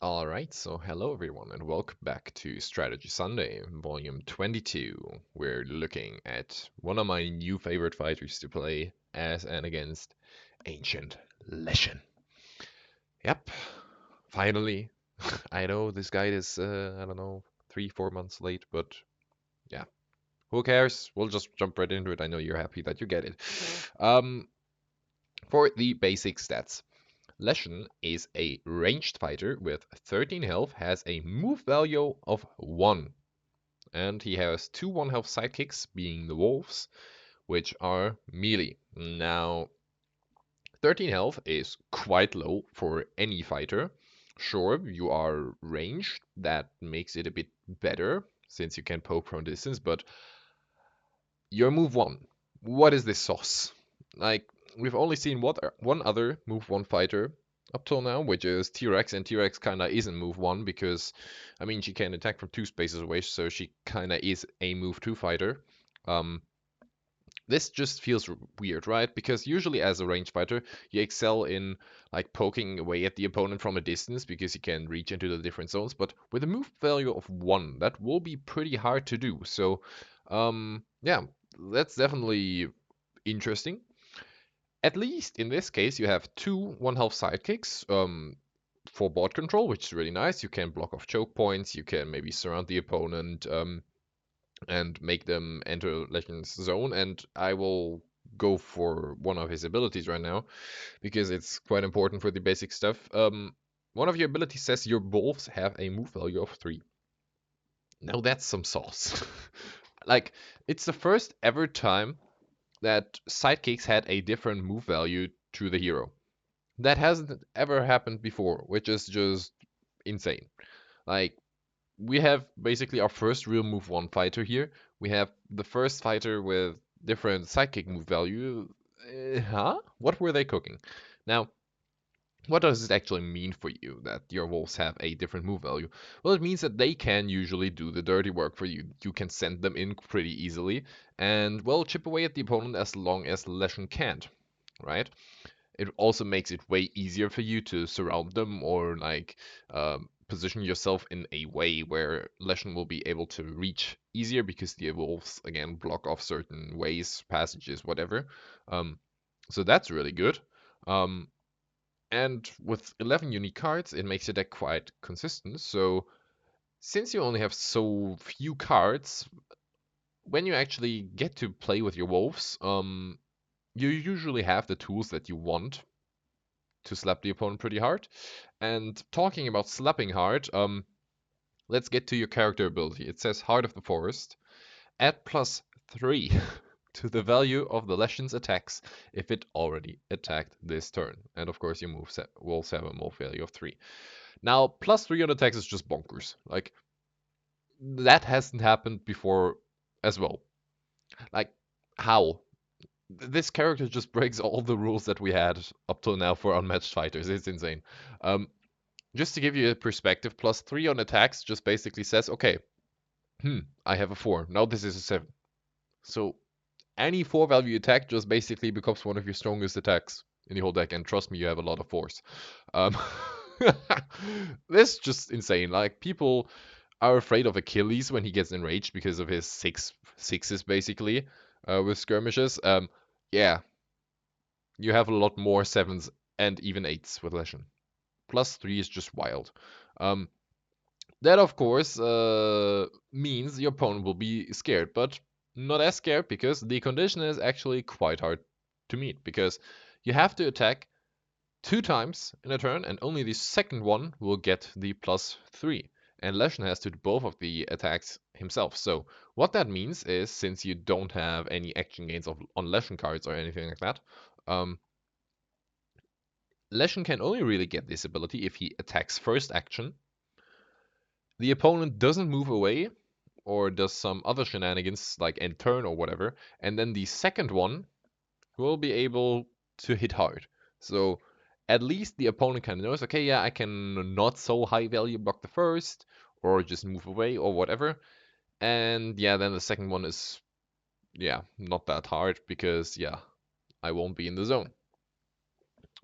Alright, so hello everyone and welcome back to Strategy Sunday, volume 22. We're looking at one of my new favorite fighters to play as and against Ancient Leshen. Yep, finally. I know this guide is, I don't know, 3, 4 months late, but yeah, who cares? We'll just jump right into it. I know you're happy that you get it. Um, for the basic stats. Leshen is a ranged fighter with 13 health, has a move value of 1, and he has two 1 health sidekicks, being the wolves, which are melee. Now, 13 health is quite low for any fighter. Sure, you are ranged, that makes it a bit better since you can poke from distance, but your move 1, what is this sauce? Like, we've only seen one other move 1 fighter up till now, which is T-Rex, and T-Rex kinda isn't move 1 because, I mean, she can attack from 2 spaces away, so she kinda is a move 2 fighter. Um, this just feels weird, right? Because usually as a ranged fighter, you excel in like poking away at the opponent from a distance because you can reach into the different zones. But with a move value of 1, that will be pretty hard to do. So, yeah, that's definitely interesting. At least in this case, you have two 1 health sidekicks for board control, which is really nice. You can block off choke points. You can maybe surround the opponent. And make them enter Legend's zone. And I will go for one of his abilities right now because it's quite important for the basic stuff. One of your abilities says your wolves have a move value of 3. Now that's some sauce. Like, it's the first ever time that sidekicks had a different move value to the hero. That hasn't ever happened before, which is just insane. Like, we have basically our first real move 1 fighter here. We have the first fighter with different sidekick move value. Huh? What were they cooking? Now, what does it actually mean for you that your wolves have a different move value? Well, it means that they can usually do the dirty work for you. You can send them in pretty easily and, well, chip away at the opponent as long as Leshen can't, right? It also makes it way easier for you to surround them or like position yourself in a way where Leshen will be able to reach easier because the wolves again block off certain ways, passages, whatever. Um, so that's really good. Um, and with 11 unique cards, it makes your deck quite consistent. So since you only have so few cards, when you actually get to play with your wolves, you usually have the tools that you want to slap the opponent pretty hard. And talking about slapping hard, let's get to your character ability. It says Heart of the Forest. Add +3 to the value of the Leshen's attacks if it already attacked this turn. And of course, your move wolves have a move value of 3. Now, +3 on attacks is just bonkers. Like, that hasn't happened before as well. Like, how? This character just breaks all the rules that we had up till now for unmatched fighters. It's insane. Just to give you a perspective, +3 on attacks just basically says, okay, I have a 4. Now this is a 7. So any 4 value attack just basically becomes one of your strongest attacks in the whole deck. And trust me, you have a lot of 4s. Um, this is just insane. Like, people are afraid of Achilles when he gets enraged because of his sixes basically with skirmishes. Yeah, you have a lot more 7s and even 8s with Leshen. +3 is just wild. Um, that, of course, means your opponent will be scared, but not as scared because the condition is actually quite hard to meet because you have to attack 2 times in a turn, and only the second one will get the +3. And Leshen has to do both of the attacks himself. So what that means is, since you don't have any action gains on Leshen cards or anything like that, Leshen can only really get this ability if he attacks first action, the opponent doesn't move away or does some other shenanigans like end turn or whatever, and then the second one will be able to hit hard. So at least the opponent kind of knows, okay, yeah, I can not so high value block the first, or just move away or whatever. And yeah, then the second one is, yeah, not that hard because, yeah, I won't be in the zone.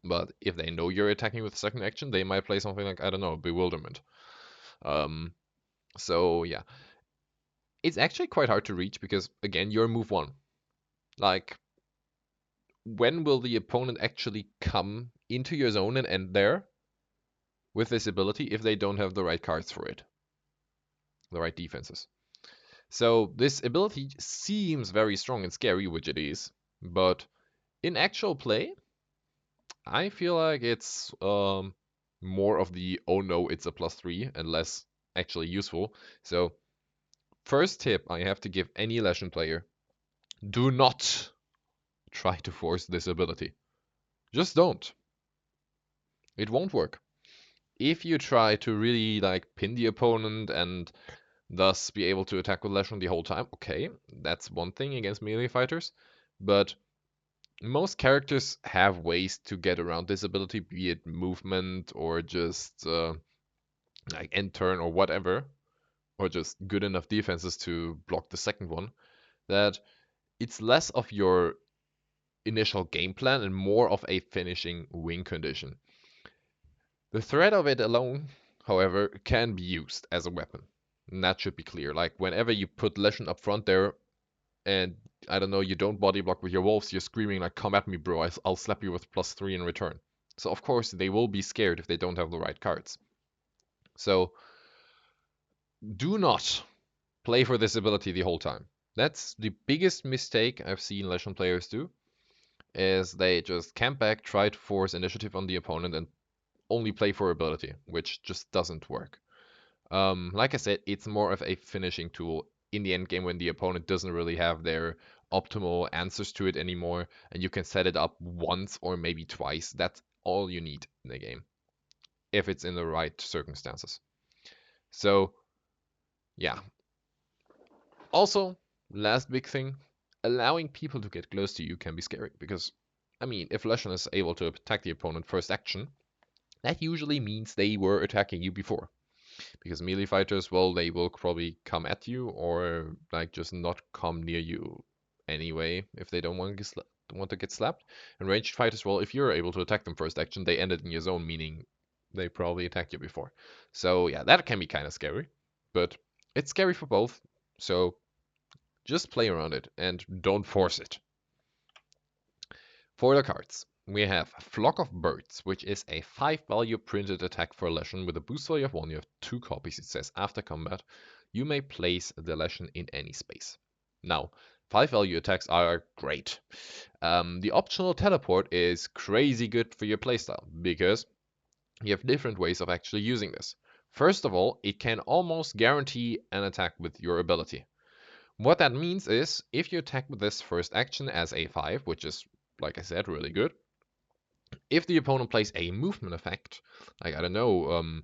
But if they know you're attacking with a second action, they might play something like, I don't know, Bewilderment. Um, so yeah, it's actually quite hard to reach because again, you're move one. Like, when will the opponent actually come into your zone and end there with this ability if they don't have the right cards for it, the right defenses? So this ability seems very strong and scary, which it is, but in actual play, I feel like it's more of the oh no, it's a +3 and less actually useful. So first tip I have to give any Leshen player: do not try to force this ability. Just don't. It won't work. If you try to really like pin the opponent and thus be able to attack with Leshen the whole time, okay, that's one thing against melee fighters, but most characters have ways to get around this ability, be it movement or just like end turn or whatever, or just good enough defenses to block the second one, that it's less of your initial game plan and more of a finishing win condition. The threat of it alone, however, can be used as a weapon. And that should be clear. Like whenever you put Leshen up front there and I don't know, you don't body block with your wolves, you're screaming like, "Come at me, bro! I'll slap you with +3 in return." So of course they will be scared if they don't have the right cards. So do not play for this ability the whole time. That's the biggest mistake I've seen Leshen players do, is they just camp back, try to force initiative on the opponent, and only play for ability, which just doesn't work. Like I said, it's more of a finishing tool in the end game when the opponent doesn't really have their optimal answers to it anymore, and you can set it up once or maybe twice. That's all you need in the game, if it's in the right circumstances. So, yeah. Also, last big thing, allowing people to get close to you can be scary because, I mean, if Leshen is able to attack the opponent first action, that usually means they were attacking you before. Because melee fighters, well, they will probably come at you or like just not come near you anyway if they don't want to get slapped. And ranged fighters, well, if you're able to attack them first action, they ended in your zone, meaning they probably attacked you before. So yeah, that can be kind of scary, but it's scary for both. So just play around it and don't force it. For the cards, we have Flock of Birds, which is a 5-value printed attack for Leshen with a boost value of 1. You have 2 copies. It says after combat, you may place the Leshen in any space. Now, 5-value attacks are great. The optional teleport is crazy good for your playstyle because you have different ways of actually using this. First of all, it can almost guarantee an attack with your ability. What that means is, if you attack with this first action as a 5, which is, like I said, really good, if the opponent plays a movement effect, like, I don't know,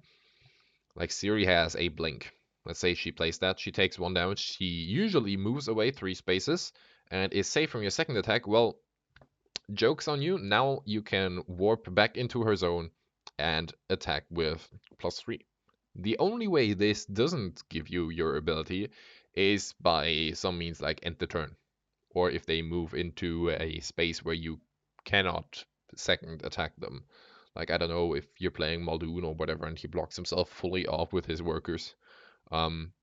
like Siri has a blink. Let's say she plays that, she takes 1 damage, she usually moves away 3 spaces, and is safe from your second attack. Well, joke's on you, now you can warp back into her zone and attack with +3. The only way this doesn't give you your ability is by some means like end the turn, or if they move into a space where you cannot second attack them. Like, I don't know, if you're playing Muldoon or whatever and he blocks himself fully off with his workers. Um,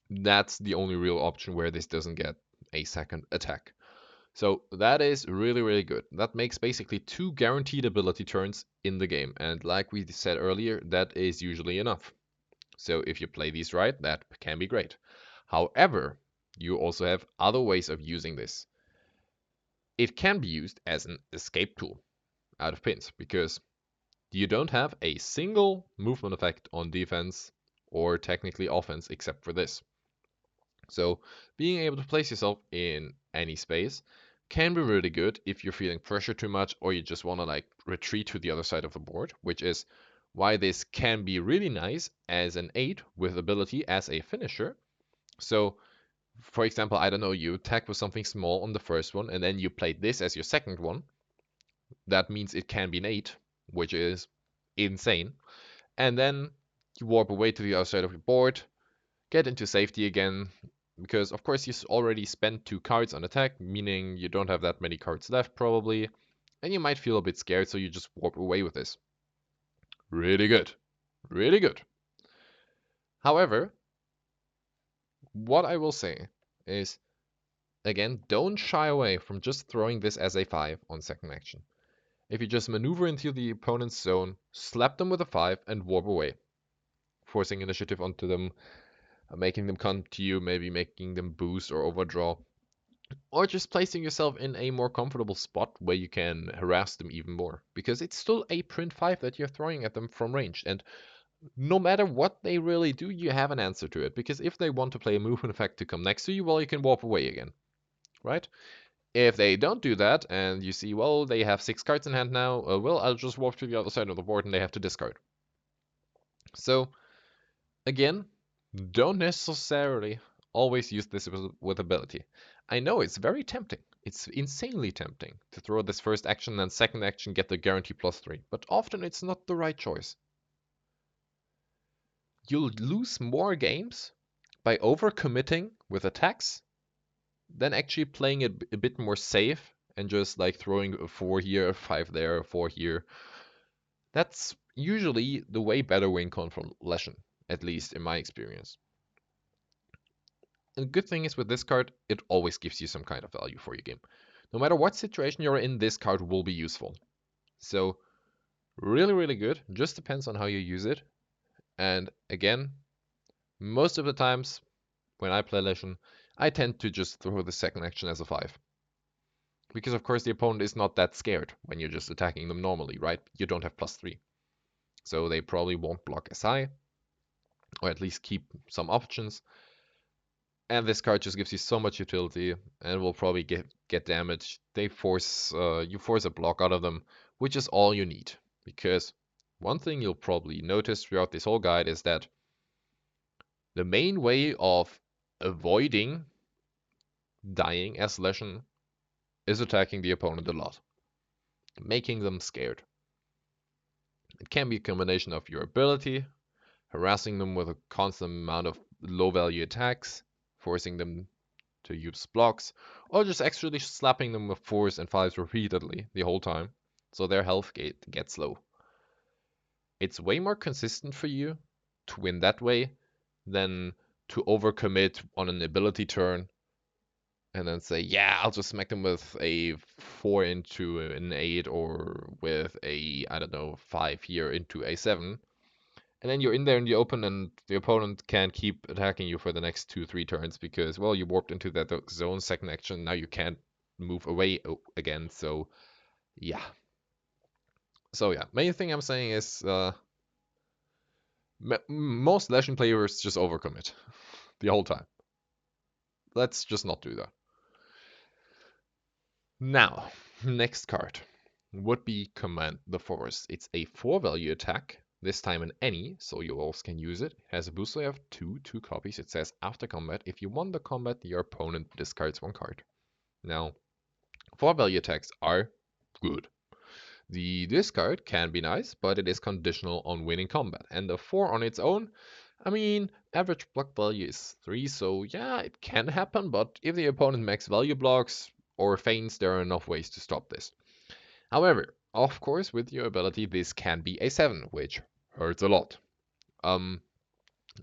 that's the only real option where this doesn't get a second attack. So that is really, really good. That makes basically 2 guaranteed ability turns in the game. And like we said earlier, that is usually enough. So if you play these right, that can be great. However, you also have other ways of using this. It can be used as an escape tool out of pins because you don't have a single movement effect on defense or technically offense except for this. So being able to place yourself in any space can be really good if you're feeling pressure too much or you just want to like retreat to the other side of the board, which is why this can be really nice as an 8 with ability as a finisher. So for example, I don't know, you attack with something small on the first one and then you play this as your second one. That means it can be an 8, which is insane. And then you warp away to the other side of the board, get into safety again, because of course you already spent 2 cards on attack, meaning you don't have that many cards left probably, and you might feel a bit scared, so you just warp away with this. Really good. Really good. However, what I will say is, again, don't shy away from just throwing this as a 5 on second action. If you just maneuver into the opponent's zone, slap them with a 5, and warp away, forcing initiative onto them, making them come to you, maybe making them boost or overdraw, or just placing yourself in a more comfortable spot where you can harass them even more. Because it's still a print 5 that you're throwing at them from range, and no matter what they really do, you have an answer to it. Because if they want to play a movement effect to come next to you, well, you can warp away again, right? If they don't do that, and you see, well, they have 6 cards in hand now, well, I'll just warp to the other side of the board and they have to discard. So, again, don't necessarily always use this with ability. I know it's very tempting. It's insanely tempting to throw this first action and second action get the guarantee +3, but often it's not the right choice. You'll lose more games by overcommitting with attacks than actually playing it a bit more safe and just like throwing a 4 here, a 5 there, a 4 here. That's usually the way better win con from Leshen, at least in my experience. And the good thing is with this card, it always gives you some kind of value for your game. No matter what situation you're in, this card will be useful. So, really, really good. Just depends on how you use it. And again, most of the times when I play Leshen, I tend to just throw the second action as a 5. Because of course the opponent is not that scared when you're just attacking them normally, right? You don't have +3. So they probably won't block as high, or at least keep some options. And this card just gives you so much utility and will probably get damage. They force you force a block out of them, which is all you need. Because one thing you'll probably notice throughout this whole guide is that the main way of avoiding dying as Leshen is attacking the opponent a lot, making them scared. It can be a combination of your ability, harassing them with a constant amount of low value attacks, forcing them to use blocks, or just actually slapping them with 4s and 5s repeatedly the whole time, so their health gets low. It's way more consistent for you to win that way than to overcommit on an ability turn and then say, yeah, I'll just smack them with a 4 into an 8 or with a, I don't know, 5 here into a 7. And then you're in there in the open and the opponent can keep attacking you for the next 2-3 turns because, well, you warped into that zone second action. Now you can't move away again. So, yeah. Main thing I'm saying is most Leshen players just overcommit the whole time. Let's just not do that. Now, next card would be Command the Forest. It's a 4-value attack, this time an any, so you also can use it. It has a boost value of 2 copies. It says after combat, if you won the combat, your opponent discards 1 card. Now, 4-value attacks are good. The discard can be nice, but it is conditional on winning combat. And the 4 on its own, I mean, average block value is 3, so yeah, it can happen, but if the opponent max value blocks or feigns, there are enough ways to stop this. However, of course, with your ability, this can be a 7, which hurts a lot.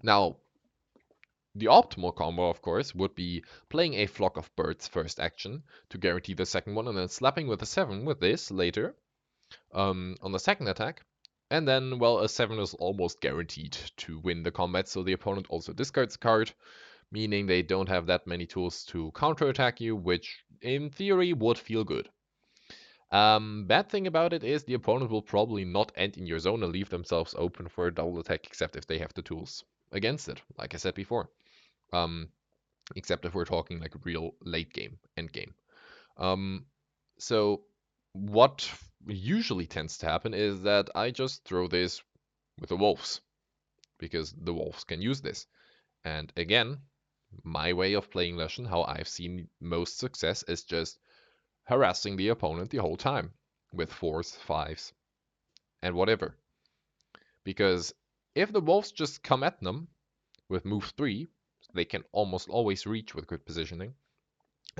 Now, the optimal combo, of course, would be playing a Flock of Birds first action to guarantee the second one, and then slapping with a 7 with this later on the second attack. And then, well, a 7 is almost guaranteed to win the combat, so the opponent also discards a card, meaning they don't have that many tools to counterattack you, which in theory would feel good. Bad thing about it is the opponent will probably not end in your zone and leave themselves open for a double attack, except if they have the tools against it, like I said before. Except if we're talking like real late game, end game. So what usually tends to happen is that I just throw this with the wolves, because the wolves can use this. And again, my way of playing Leshen, how I've seen most success, is just harassing the opponent the whole time with 4s, 5s, and whatever. Because if the wolves just come at them with move 3, they can almost always reach with good positioning,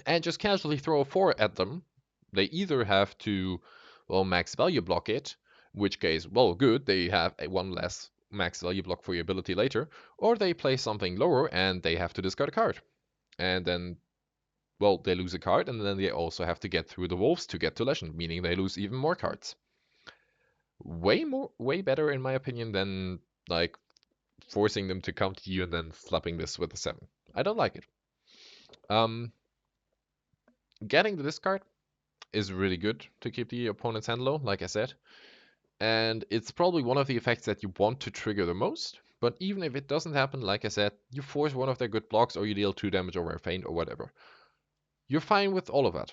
and just casually throw a 4 at them, they either have to well, max value block it, in which case, well, good, they have one less max value block for your ability later, or they play something lower and they have to discard a card. And then, well, they lose a card, and then they also have to get through the wolves to get to Leshen, meaning they lose even more cards. Way better in my opinion than like forcing them to come to you and then slapping this with a 7. I don't like it. Getting the discard is really good to keep the opponent's hand low, like I said. And it's probably one of the effects that you want to trigger the most. But even if it doesn't happen, like I said, you force one of their good blocks or you deal 2 damage over a feint or whatever. You're fine with all of that.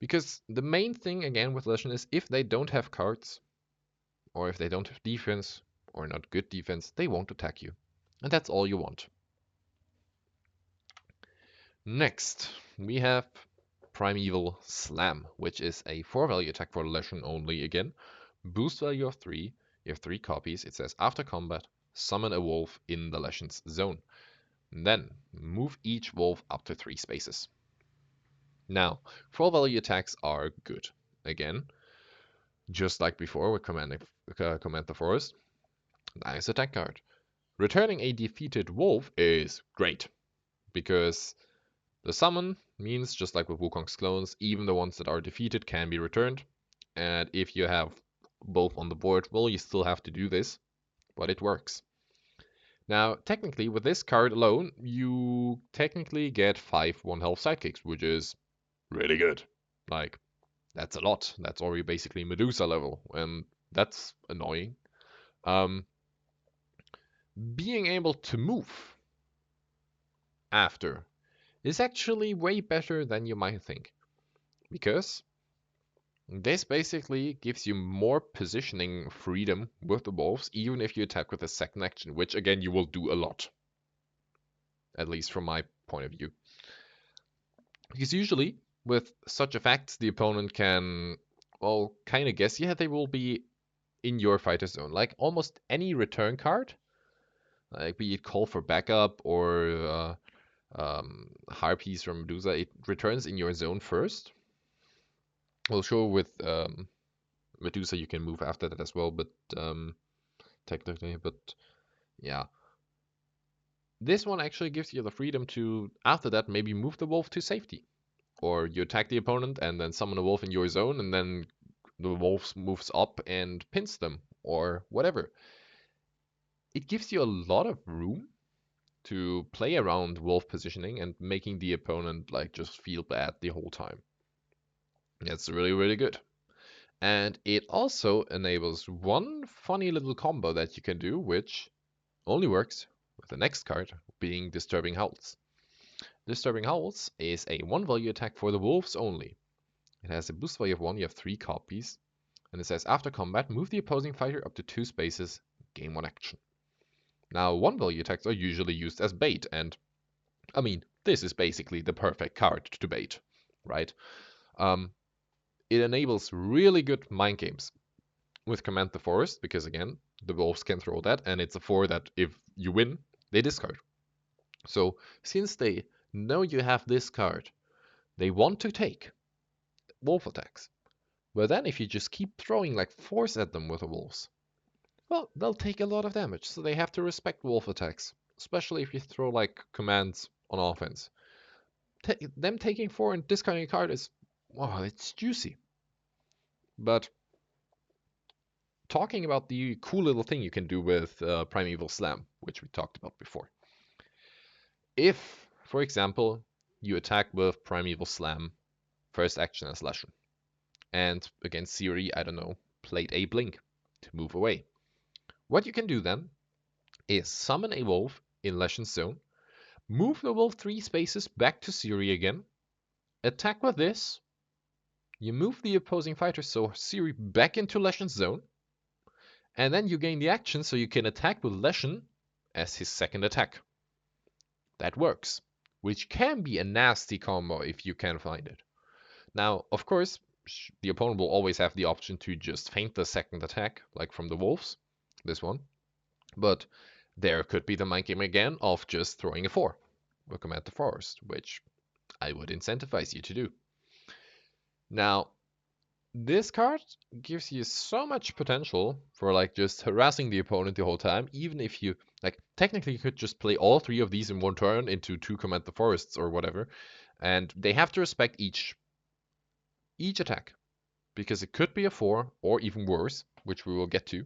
Because the main thing, again, with Leshen is if they don't have cards, or if they don't have defense, or not good defense, they won't attack you. And that's all you want. Next, we have Primeval Slam, which is a 4-value attack for Leshen only again. Boost value of 3. You have 3 copies. It says after combat, summon a wolf in the Leshen's zone. Then move each wolf up to 3 spaces. Now, 4-value attacks are good. Again, just like before with Command the Forest. Nice attack card. Returning a defeated wolf is great, because the summon means, just like with Wukong's clones, even the ones that are defeated can be returned. And if you have both on the board, well, you still have to do this, but it works. Now, technically, with this card alone, you technically get 5 1-health sidekicks, which is really good. Like, that's a lot. That's already basically Medusa level, and that's annoying. Being able to move after is actually way better than you might think, because this basically gives you more positioning freedom with the wolves, even if you attack with a second action, which again you will do a lot, at least from my point of view. Because usually with such effects, the opponent can, well, kind of guess, yeah, they will be in your fighter zone. Like almost any return card, like be it Call for Backup or Harpies from Medusa, it returns in your zone first. Well, sure, with Medusa you can move after that as well, but technically, but yeah. This one actually gives you the freedom to, after that, maybe move the wolf to safety. Or you attack the opponent and then summon a wolf in your zone, and then the wolf moves up and pins them, or whatever. It gives you a lot of room to play around wolf positioning and making the opponent like just feel bad the whole time. That's really, really good. And it also enables one funny little combo that you can do, which only works with the next card, being Disturbing Howls. Disturbing Howls is a 1-value attack for the wolves only. It has a boost value of 1, you have 3 copies, and it says after combat, move the opposing fighter up to 2 spaces, gain 1 action. Now, 1-value attacks are usually used as bait, and I mean, this is basically the perfect card to bait, right? It enables really good mind games with Command the Forest, because again, the wolves can throw that, and it's a 4 that if you win, they discard. So, since they know you have this card, they want to take wolf attacks. But then if you just keep throwing like force at them with the wolves, well, they'll take a lot of damage, so they have to respect wolf attacks, especially if you throw like commands on offense. Them taking 4 and discarding a card is, wow, it's juicy. But talking about the cool little thing you can do with Primeval Slam, which we talked about before. If, for example, you attack with Primeval Slam, first action as Leshen, and against Siri, I don't know, played a Blink to move away. What you can do then is summon a wolf in Leshen's zone, move the wolf 3 spaces back to Siri again, attack with this, you move the opposing fighter, so Siri, back into Leshen's zone, and then you gain the action so you can attack with Leshen as his second attack. That works, which can be a nasty combo if you can find it. Now, of course, the opponent will always have the option to just feint the second attack, like from the wolves, this one. But there could be the mind game again of just throwing a 4 with Command the Forest, which I would incentivize you to do. Now, This card gives you so much potential for like just harassing the opponent the whole time, even if you like technically you could just play all three of these in one turn into two Command the Forests or whatever, and they have to respect each attack because it could be a 4 or even worse, which we will get to.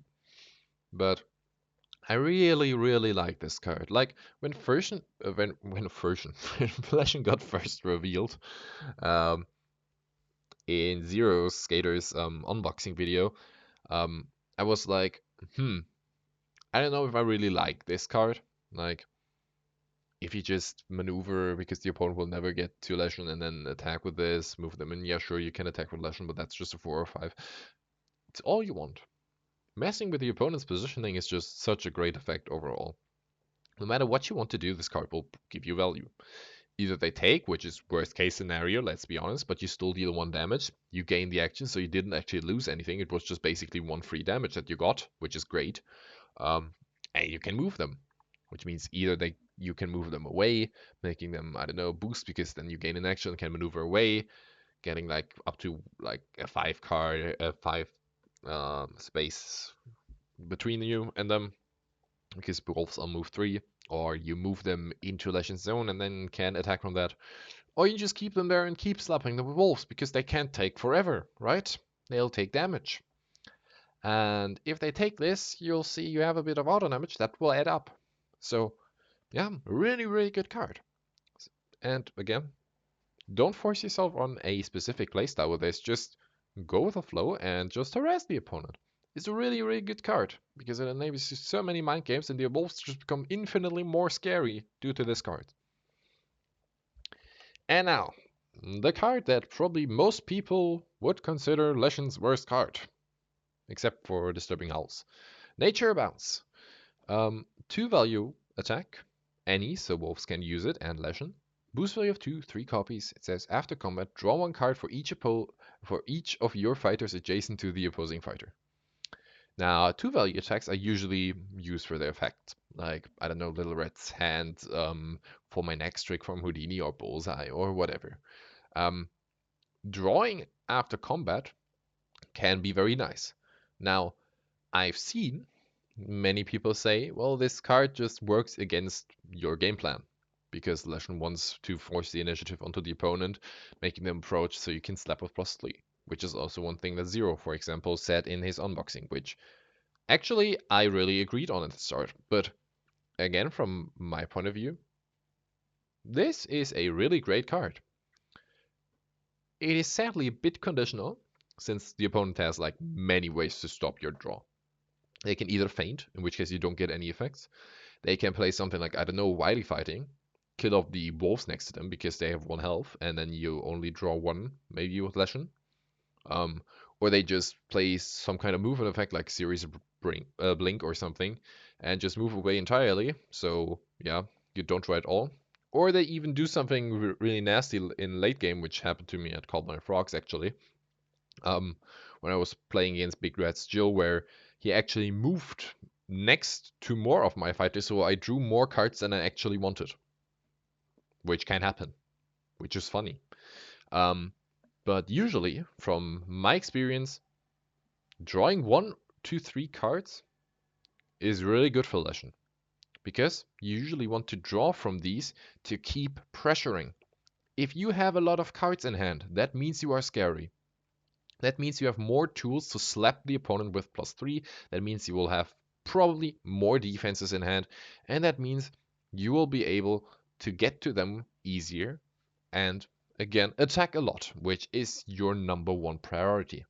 But I really, really like this card. Like when version, when version, when Fleshin got first revealed, um, in Zero Skater's unboxing video, um, I was like, I don't know if I really like this card. Like, if you just maneuver because the opponent will never get to Leshen and then attack with this, move them in, yeah, sure, you can attack with Leshen, but that's just a 4 or 5. It's all you want. Messing with the opponent's positioning is just such a great effect overall. No matter what you want to do, this card will give you value. Either they take, which is worst case scenario, let's be honest, but you still deal 1 damage. You gain the action, so you didn't actually lose anything. It was just basically 1 free damage that you got, which is great. And you can move them, which means either you can move them away, making them, I don't know, boost, because then you gain an action, can maneuver away, getting like up to like a 5 card, a 5 space between you and them, because wolves on move 3, or you move them into Legend's zone and then can attack from that. Or you just keep them there and keep slapping the wolves, because they can't take forever, right? They'll take damage. And if they take this, you'll see you have a bit of auto damage that will add up. So, yeah, really, really good card. And again, don't force yourself on a specific playstyle with this. Just go with the flow and just harass the opponent. It's a really, really good card because it enables you so many mind games, and the wolves just become infinitely more scary due to this card. And now, the card that probably most people would consider Leshen's worst card, except for Disturbing Owls. Nature Bounce. 2 value attack, any, so wolves can use it, and Leshen. Boost value of 2, 3 copies. It says after combat, draw 1 card for each of your fighters adjacent to the opposing fighter. Now, 2 value attacks are usually used for their effect, like, I don't know, Little Red's Hand, for my next trick from Houdini, or Bullseye, or whatever. Drawing after combat can be very nice. Now, I've seen many people say, well, this card just works against your game plan, because Leshen wants to force the initiative onto the opponent, making them approach so you can slap with +3, which is also one thing that Zero, for example, said in his unboxing, which actually I really agreed on at the start. But again, from my point of view, this is a really great card. It is sadly a bit conditional, since the opponent has like many ways to stop your draw. They can either feint, in which case you don't get any effects. They can play something like, I don't know, Wily Fighting, kill off the wolves next to them because they have 1 health, and then you only draw 1, maybe with Leshen. Or they just play some kind of movement effect like Series of Blink or something, and just move away entirely, so yeah, you don't draw at all. Or they even do something really nasty in late game, which happened to me at Called My Frogs, actually. When I was playing against Big Red's Jill, where he actually moved next to more of my fighters, so I drew more cards than I actually wanted. Which can happen, which is funny. But usually, from my experience, drawing 1, 2, 3 cards is really good for Leshen. Because you usually want to draw from these to keep pressuring. If you have a lot of cards in hand, that means you are scary. That means you have more tools to slap the opponent with +3. That means you will have probably more defenses in hand. And that means you will be able to get to them easier and, again, attack a lot, which is your #1 priority.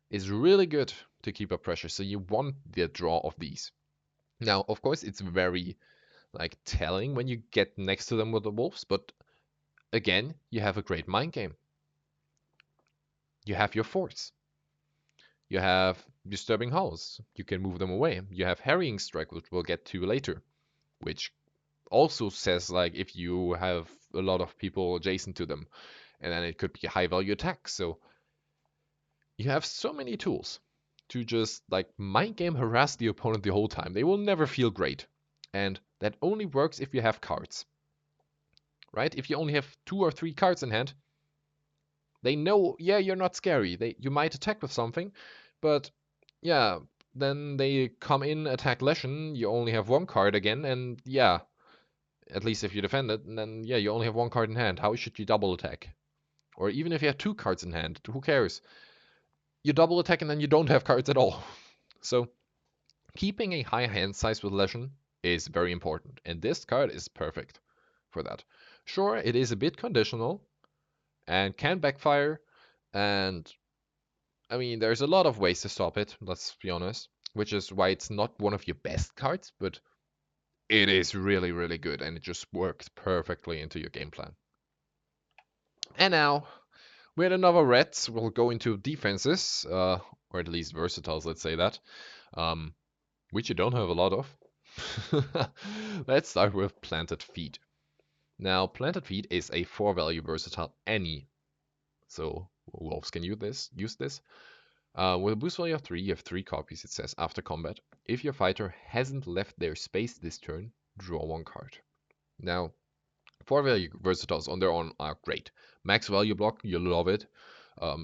It's really good to keep up pressure, so you want the draw of these. Now, of course, it's very like telling when you get next to them with the wolves, but again, you have a great mind game. You have your force. You have Disturbing House. You can move them away. You have Harrying Strike, which we'll get to later, which also says like if you have a lot of people adjacent to them, and then it could be a high value attack. So you have so many tools to just like mind game harass the opponent the whole time. They will never feel great. And that only works if you have cards. Right? If you only have 2 or 3 cards in hand, They know, yeah, you're not scary. You might attack with something, but yeah, then they come in, attack Leshen, you only have one card again, and yeah, at least if you defend it, and then yeah, you only have one card in hand. How should you double attack? Or even if you have two cards in hand, who cares? You double attack and then you don't have cards at all. So keeping a high hand size with Leshen is very important, and this card is perfect for that. Sure, it is a bit conditional and can backfire, and I mean, there's a lot of ways to stop it, let's be honest, which is why it's not one of your best cards, but it is really, really good, and it just works perfectly into your game plan. And now, with another Reds, we'll go into defenses, or at least versatiles, let's say that, um, which you don't have a lot of. Let's start with Planted Feet. Now, Planted Feet is a 4-value versatile any, so wolves can use this. With a boost value of 3, you have 3 copies, it says, after combat. If your fighter hasn't left their space this turn, draw 1 card. Now, 4-value versatiles on their own are great. Max value block, you love it.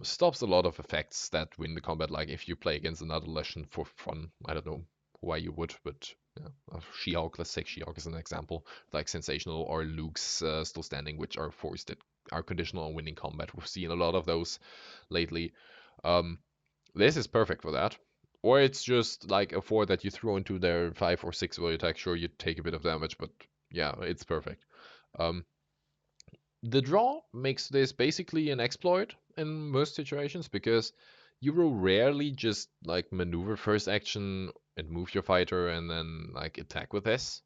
Stops a lot of effects that win the combat, like if you play against another Leshen for fun. I don't know why you would, but yeah. She-Hulk, let's take She-Hulk as an example, like Sensational or Luke's Still Standing, which are forced that are conditional on winning combat. We've seen a lot of those lately. This is perfect for that. Or it's just like a 4 that you throw into their 5 or 6 value attack. Sure, you take a bit of damage, but yeah, it's perfect. The draw makes this basically an exploit in most situations because you will rarely just like maneuver first action and move your fighter and then like attack with this.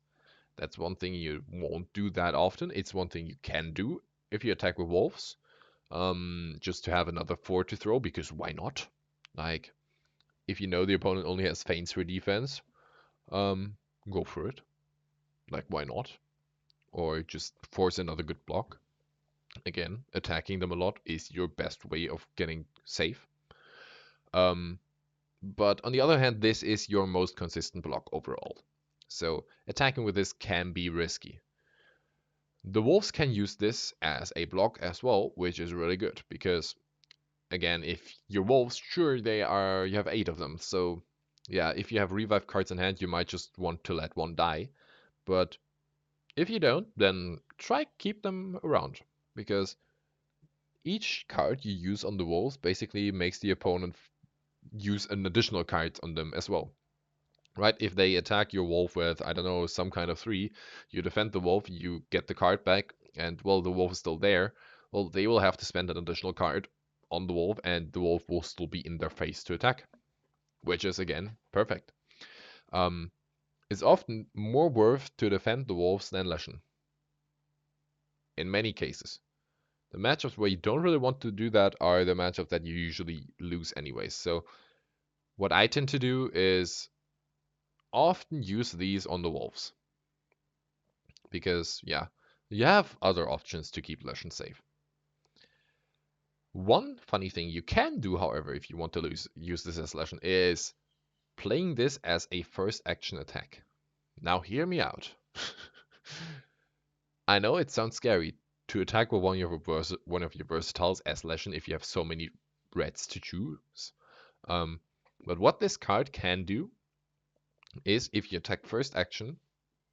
That's one thing you won't do that often. It's one thing you can do if you attack with wolves. Just to have another 4 to throw, because why not? Like, if you know the opponent only has feints for defense, go for it. Like, why not? Or just force another good block. Again, attacking them a lot is your best way of getting safe. But on the other hand, this is your most consistent block overall. So attacking with this can be risky. The wolves can use this as a block as well, which is really good because again, if your wolves, sure you have 8 of them. So yeah, if you have revive cards in hand, you might just want to let one die. But if you don't, then try keep them around because each card you use on the wolves basically makes the opponent use an additional card on them as well. Right? If they attack your wolf with, I don't know, some kind of 3, you defend the wolf, you get the card back, and well, the wolf is still there. Well, they will have to spend an additional card on the wolf, and the wolf will still be in their face to attack, which is again perfect. It's often more worth to defend the wolves than Leshen. In many cases. The matchups where you don't really want to do that are the matchups that you usually lose anyways. So what I tend to do is often use these on the wolves. Because, yeah, you have other options to keep Leshen safe. One funny thing you can do, however, if you want to use this as Leshen, is playing this as a first action attack. Now hear me out. I know it sounds scary to attack with one of your versatiles as Leshen if you have so many reds to choose. But what this card can do is if you attack first action,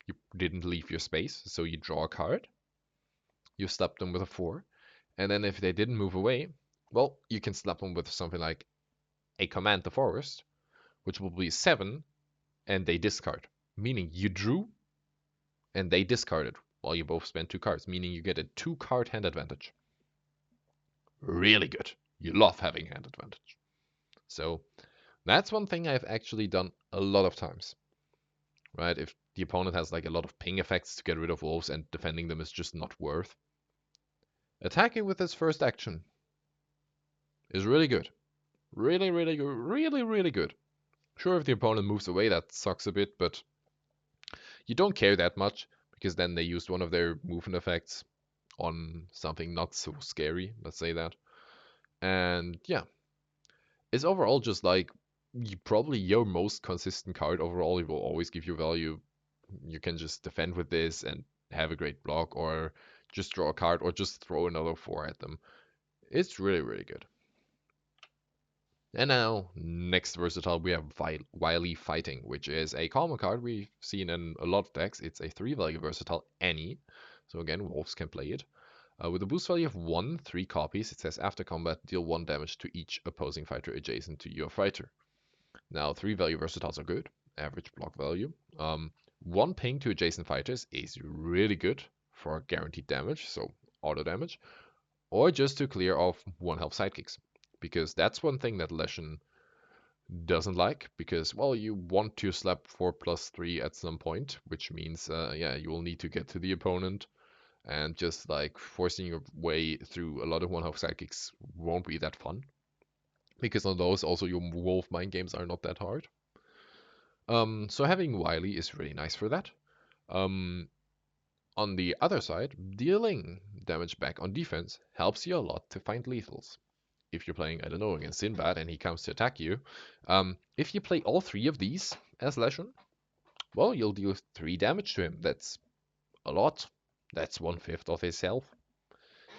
you didn't leave your space, so you draw a card, you slap them with a 4, and then if they didn't move away, well, you can slap them with something like a Command the Forest, which will be 7, and they discard. Meaning you drew, and they discarded, while you both spent 2 cards, meaning you get a 2-card hand advantage. Really good. You love having hand advantage. So that's one thing I've actually done a lot of times. Right? If the opponent has like a lot of ping effects to get rid of wolves and defending them is just not worth, attacking with his first action is really good. Really, really good. Really, really good. Sure, if the opponent moves away, that sucks a bit, but you don't care that much because then they used one of their movement effects on something not so scary, let's say that. And yeah, it's overall just like probably your most consistent card overall. It will always give you value. You can just defend with this and have a great block, or just draw a card, or just throw another 4 at them. It's really, really good. And now, next versatile, we have Wily Fighting, which is a common card we've seen in a lot of decks. It's a 3-value versatile, any. So again, wolves can play it. With a boost value of 1, 3 copies, it says after combat, deal 1 damage to each opposing fighter adjacent to your fighter. Now, 3-value versatiles are good, average block value. 1 ping to adjacent fighters is really good for guaranteed damage, so auto damage, or just to clear off 1 health sidekicks. Because that's one thing that Leshen doesn't like, because, well, you want to slap 4+3 at some point, which means, yeah, you will need to get to the opponent, and just like forcing your way through a lot of 1 health sidekicks won't be that fun. Because on those, also your wolf mind games are not that hard. So having Wily is really nice for that. Um, on the other side, dealing damage back on defense helps you a lot to find lethals. If you're playing, I don't know, against Sinbad and he comes to attack you, if you play all 3 of these as Leshen, well, you'll deal 3 damage to him. That's a lot. That's 1/5 of his health.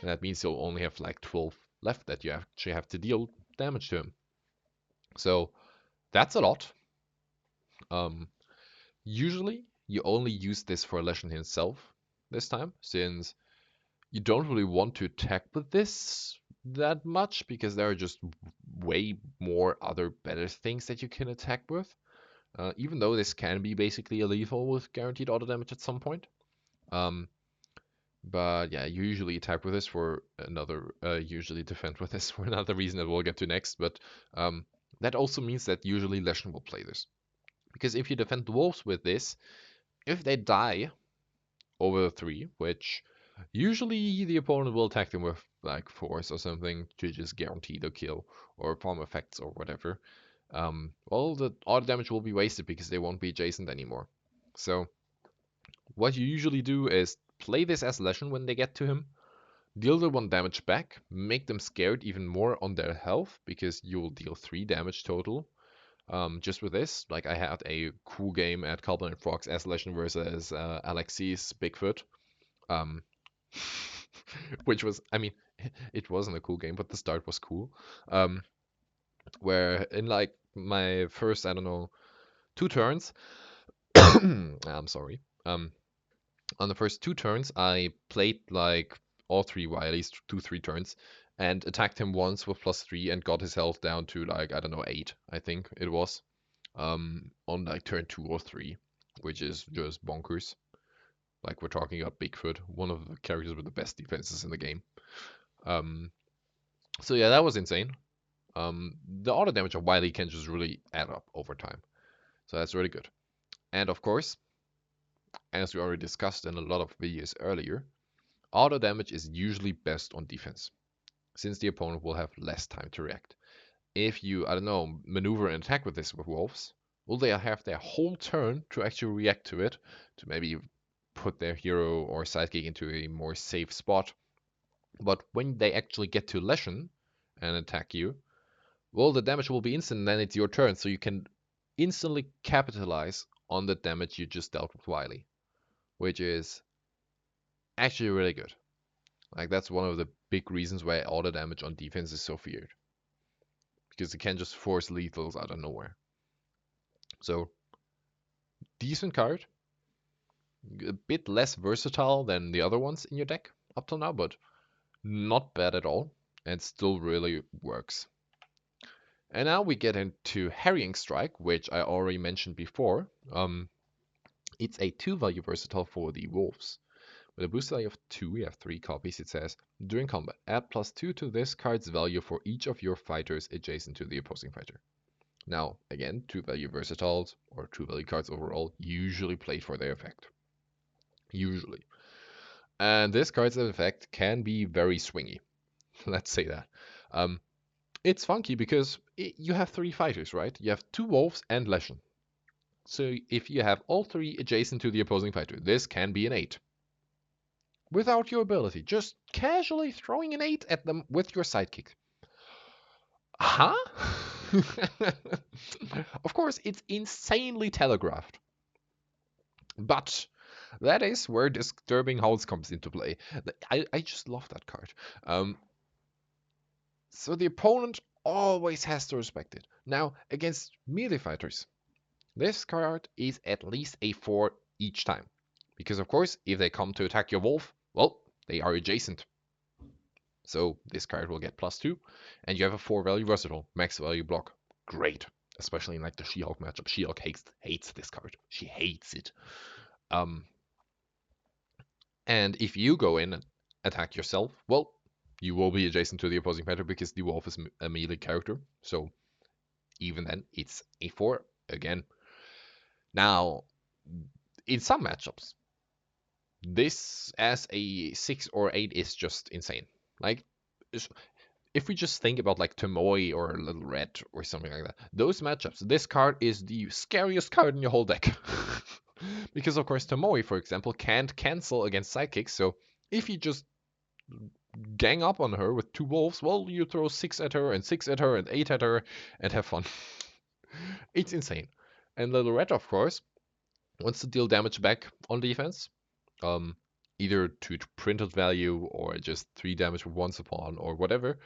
And that means you'll only have like 12 left that you actually have to deal damage to him. So that's a lot. Um, Usually, you only use this for Leshen himself this time, since you don't really want to attack with this that much, because there are just way more other better things that you can attack with. Even though this can be basically a lethal with guaranteed auto damage at some point. Um, but yeah, you usually attack with this for another, usually defend with this for another reason that we'll get to next. But that also means that usually Leshen will play this. Because if you defend the wolves with this, if they die over 3, which usually the opponent will attack them with like force or something to just guarantee the kill, or palm effects or whatever, well, the auto damage will be wasted because they won't be adjacent anymore. So what you usually do is play this as Leshen when they get to him, deal the 1 damage back, make them scared even more on their health, because you will deal 3 damage total. Just with this, like I had a cool game at Carbon and Frogs as Leshen versus Alexis Bigfoot. Um, which was, I mean, it wasn't a cool game, but the start was cool. Where in like my first, I don't know, 2 turns, I'm sorry. On the first 2 turns, I played like all 3 Wileys, 2-3 turns, and attacked him once with +3 and got his health down to like, I don't know, 8, I think it was, on like turn 2 or 3, which is just bonkers. Like, we're talking about Bigfoot, one of the characters with the best defenses in the game. So yeah, that was insane. The auto damage of Wily can just really add up over time. So that's really good. And of course, as we already discussed in a lot of videos earlier, auto damage is usually best on defense, since the opponent will have less time to react. If you, I don't know, maneuver and attack with this with wolves, well, they have their whole turn to actually react to it, to maybe put their hero or sidekick into a more safe spot. But when they actually get to Leshen and attack you, well, the damage will be instant, and then it's your turn, so you can instantly capitalize on the damage you just dealt with Wily, which is actually really good. Like, that's one of the big reasons why auto damage on defense is so feared, because it can just force lethals out of nowhere. So, decent card, a bit less versatile than the other ones in your deck up till now, but not bad at all, and still really works. And now we get into Harrying Strike, which I already mentioned before. It's a 2-value versatile for the wolves. With a boost value of 2, we have 3 copies. It says, during combat, add +2 to this card's value for each of your fighters adjacent to the opposing fighter. Now, again, 2-value versatiles, or 2-value cards overall, usually played for their effect. Usually. And this card's effect can be very swingy. Let's say that. It's funky because you have 3 fighters, right? You have 2 wolves and Leshen. So if you have all 3 adjacent to the opposing fighter, this can be an 8. Without your ability, just casually throwing an 8 at them with your sidekick. Huh? Of course, it's insanely telegraphed. But that is where Disturbing House comes into play. I just love that card. So the opponent always has to respect it. Now, against melee fighters, this card is at least a 4 each time. Because, of course, if they come to attack your wolf, well, they are adjacent. So this card will get +2, and you have a 4 value versatile, max value block. Great. Especially in like the She-Hulk matchup. She-Hulk hates this card. She hates it. Um, and if you go in and attack yourself, well, you will be adjacent to the opposing fighter because the wolf is a melee character. So even then, it's a 4 again. Now, in some matchups, this as a 6 or 8 is just insane. Like, if we just think about like Tomoe or Little Red or something like that, those matchups, this card is the scariest card in your whole deck. Because, of course, Tomoe, for example, can't cancel against sidekicks, so if you just gang up on her with 2 wolves, well, you throw 6 at her and 6 at her and 8 at her and have fun. It's insane. And Little Red, of course, wants to deal damage back on defense, um, either to printed value or just 3 damage once upon or whatever.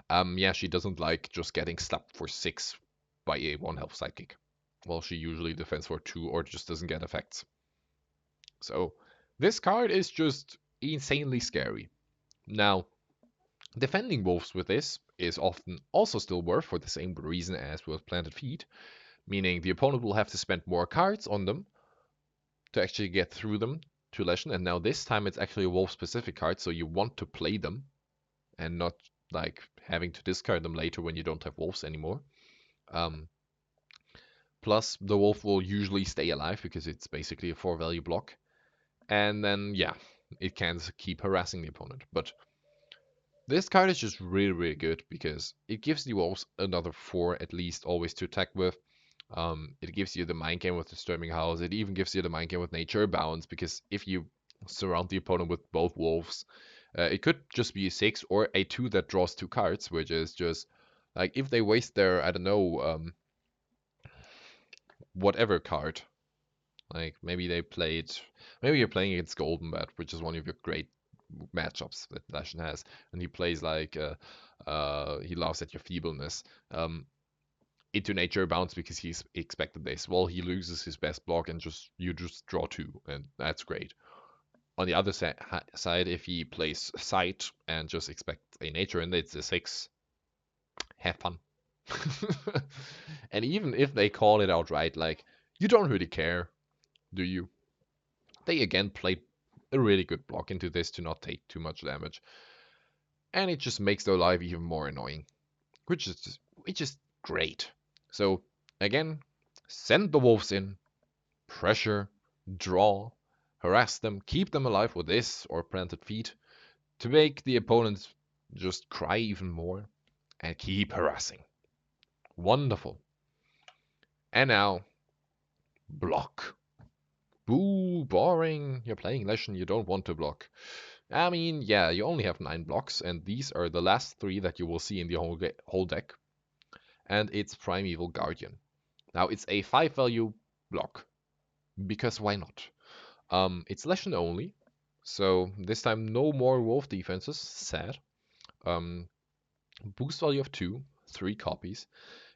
Yeah, she doesn't like just getting slapped for 6 by a 1 health sidekick. Well, she usually defends for 2 or just doesn't get effects. So this card is just insanely scary. Now, defending wolves with this is often also still worth for the same reason as with Planted Feet, meaning the opponent will have to spend more cards on them to actually get through them to Leshen, and now this time it's actually a wolf specific card, so you want to play them and not like having to discard them later when you don't have wolves anymore. Plus, the wolf will usually stay alive because it's basically a 4 value block. And then, yeah, it can keep harassing the opponent. But this card is just really, really good because it gives the wolves another 4 at least always to attack with. It gives you the mind game with Disturbing House. It even gives you the mind game with Nature Bounce because if you surround the opponent with both wolves, it could just be a 6 or a 2 that draws 2 cards, which is just like if they waste their, I don't know, whatever card. Like maybe maybe you're playing against Golden Bat, which is one of your great matchups that Leshen has, and he plays like he laughs at your feebleness. Into Nature Bounce because he's expected this. Well, he loses his best block and you just draw 2, and that's great. On the other side, if he plays Sight and just expects a Nature and it's a 6, have fun. And even if they call it outright, like, you don't really care, do you? They again played a really good block into this to not take too much damage. And it just makes their life even more annoying, which is great. So again, send the wolves in, pressure, draw, harass them, keep them alive with this or Planted Feet to make the opponents just cry even more and keep harassing. Wonderful. And now, block. Boo, boring. You're playing Leshen, you don't want to block. I mean, yeah, you only have 9 blocks, and these are the last 3 that you will see in the whole deck. And it's Primeval Guardian. Now, it's a 5 value block, because why not? It's Leshen only, so this time no more wolf defenses, sad. Boost value of 2, 3 copies.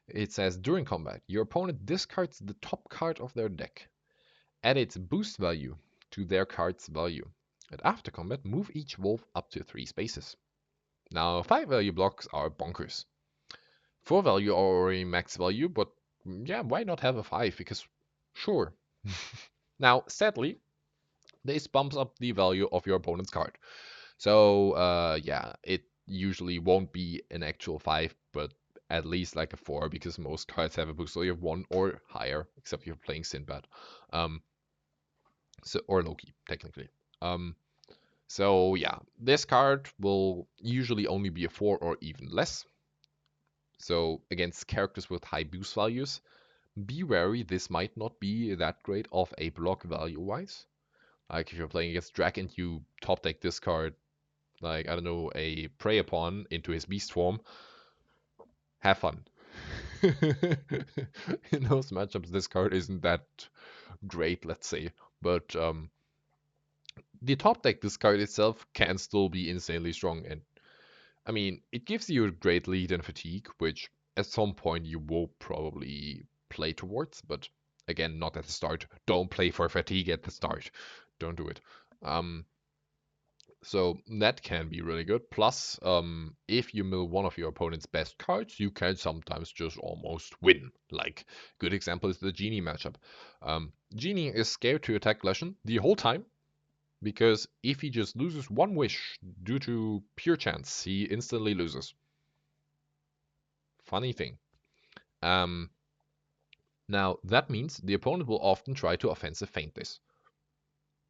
It says during combat, your opponent discards the top card of their deck. Add its boost value to their card's value. And after combat, move each wolf up to 3 spaces. Now, 5 value blocks are bonkers. 4 value are already max value, but yeah, why not have a 5? Because sure. Now, sadly, this bumps up the value of your opponent's card. So, yeah, it usually won't be an actual 5, but at least like a 4, because most cards have a boost value of 1 or higher, except if you're playing Sinbad. Or Loki, technically. So yeah, this card will usually only be a 4 or even less. So against characters with high boost values, be wary, this might not be that great of a block value-wise. Like if you're playing against Drake and you top deck this card, like, I don't know, a Prey Upon into his beast form, have fun. In those matchups, this card isn't that great, let's say. But the top deck this card itself can still be insanely strong, and I mean, it gives you a great lead in fatigue, which at some point you will probably play towards, but again, not at the start. Don't play for fatigue at the start. Don't do it. Um, so that can be really good. Plus, if you mill one of your opponent's best cards, you can sometimes just almost win. Like, good example is the Genie matchup. Genie is scared to attack Leshen the whole time, because if he just loses one wish due to pure chance, he instantly loses. Funny thing. Um, Now, that means the opponent will often try to offensive feint this,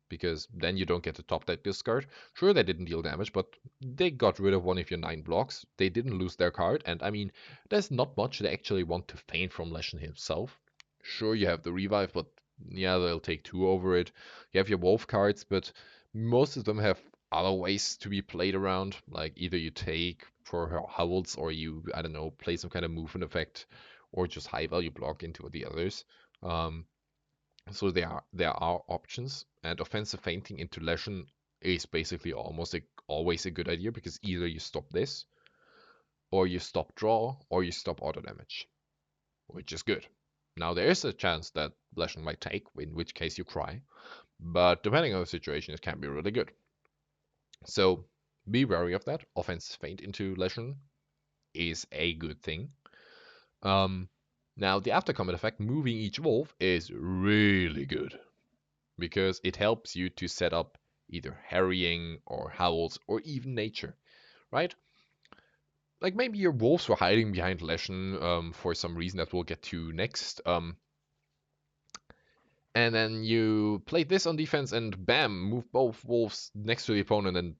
because then you don't get the top deck discard. Sure, they didn't deal damage, but they got rid of one of your 9 blocks. They didn't lose their card, and I mean, there's not much they actually want to feint from Leshen himself. Sure, you have the revive, but yeah, they'll take 2 over it. You have your wolf cards, but most of them have other ways to be played around. Like either you take for howls, or you, I don't know, play some kind of movement effect, or just high value block into the others. Um, so there are options, and offensive feinting into Leshen is basically almost always a good idea, because either you stop this, or you stop draw, or you stop auto damage, which is good. Now there is a chance that Leshen might take, in which case you cry, but depending on the situation, it can be really good. So be wary of that. Offensive feint into Leshen is a good thing. Um, Now the after combat effect, moving each wolf, is really good, because it helps you to set up either harrying or howls or even nature, right? Like maybe your wolves were hiding behind Leshen for some reason that we'll get to next. And then you play this on defense and bam, move both wolves next to the opponent, and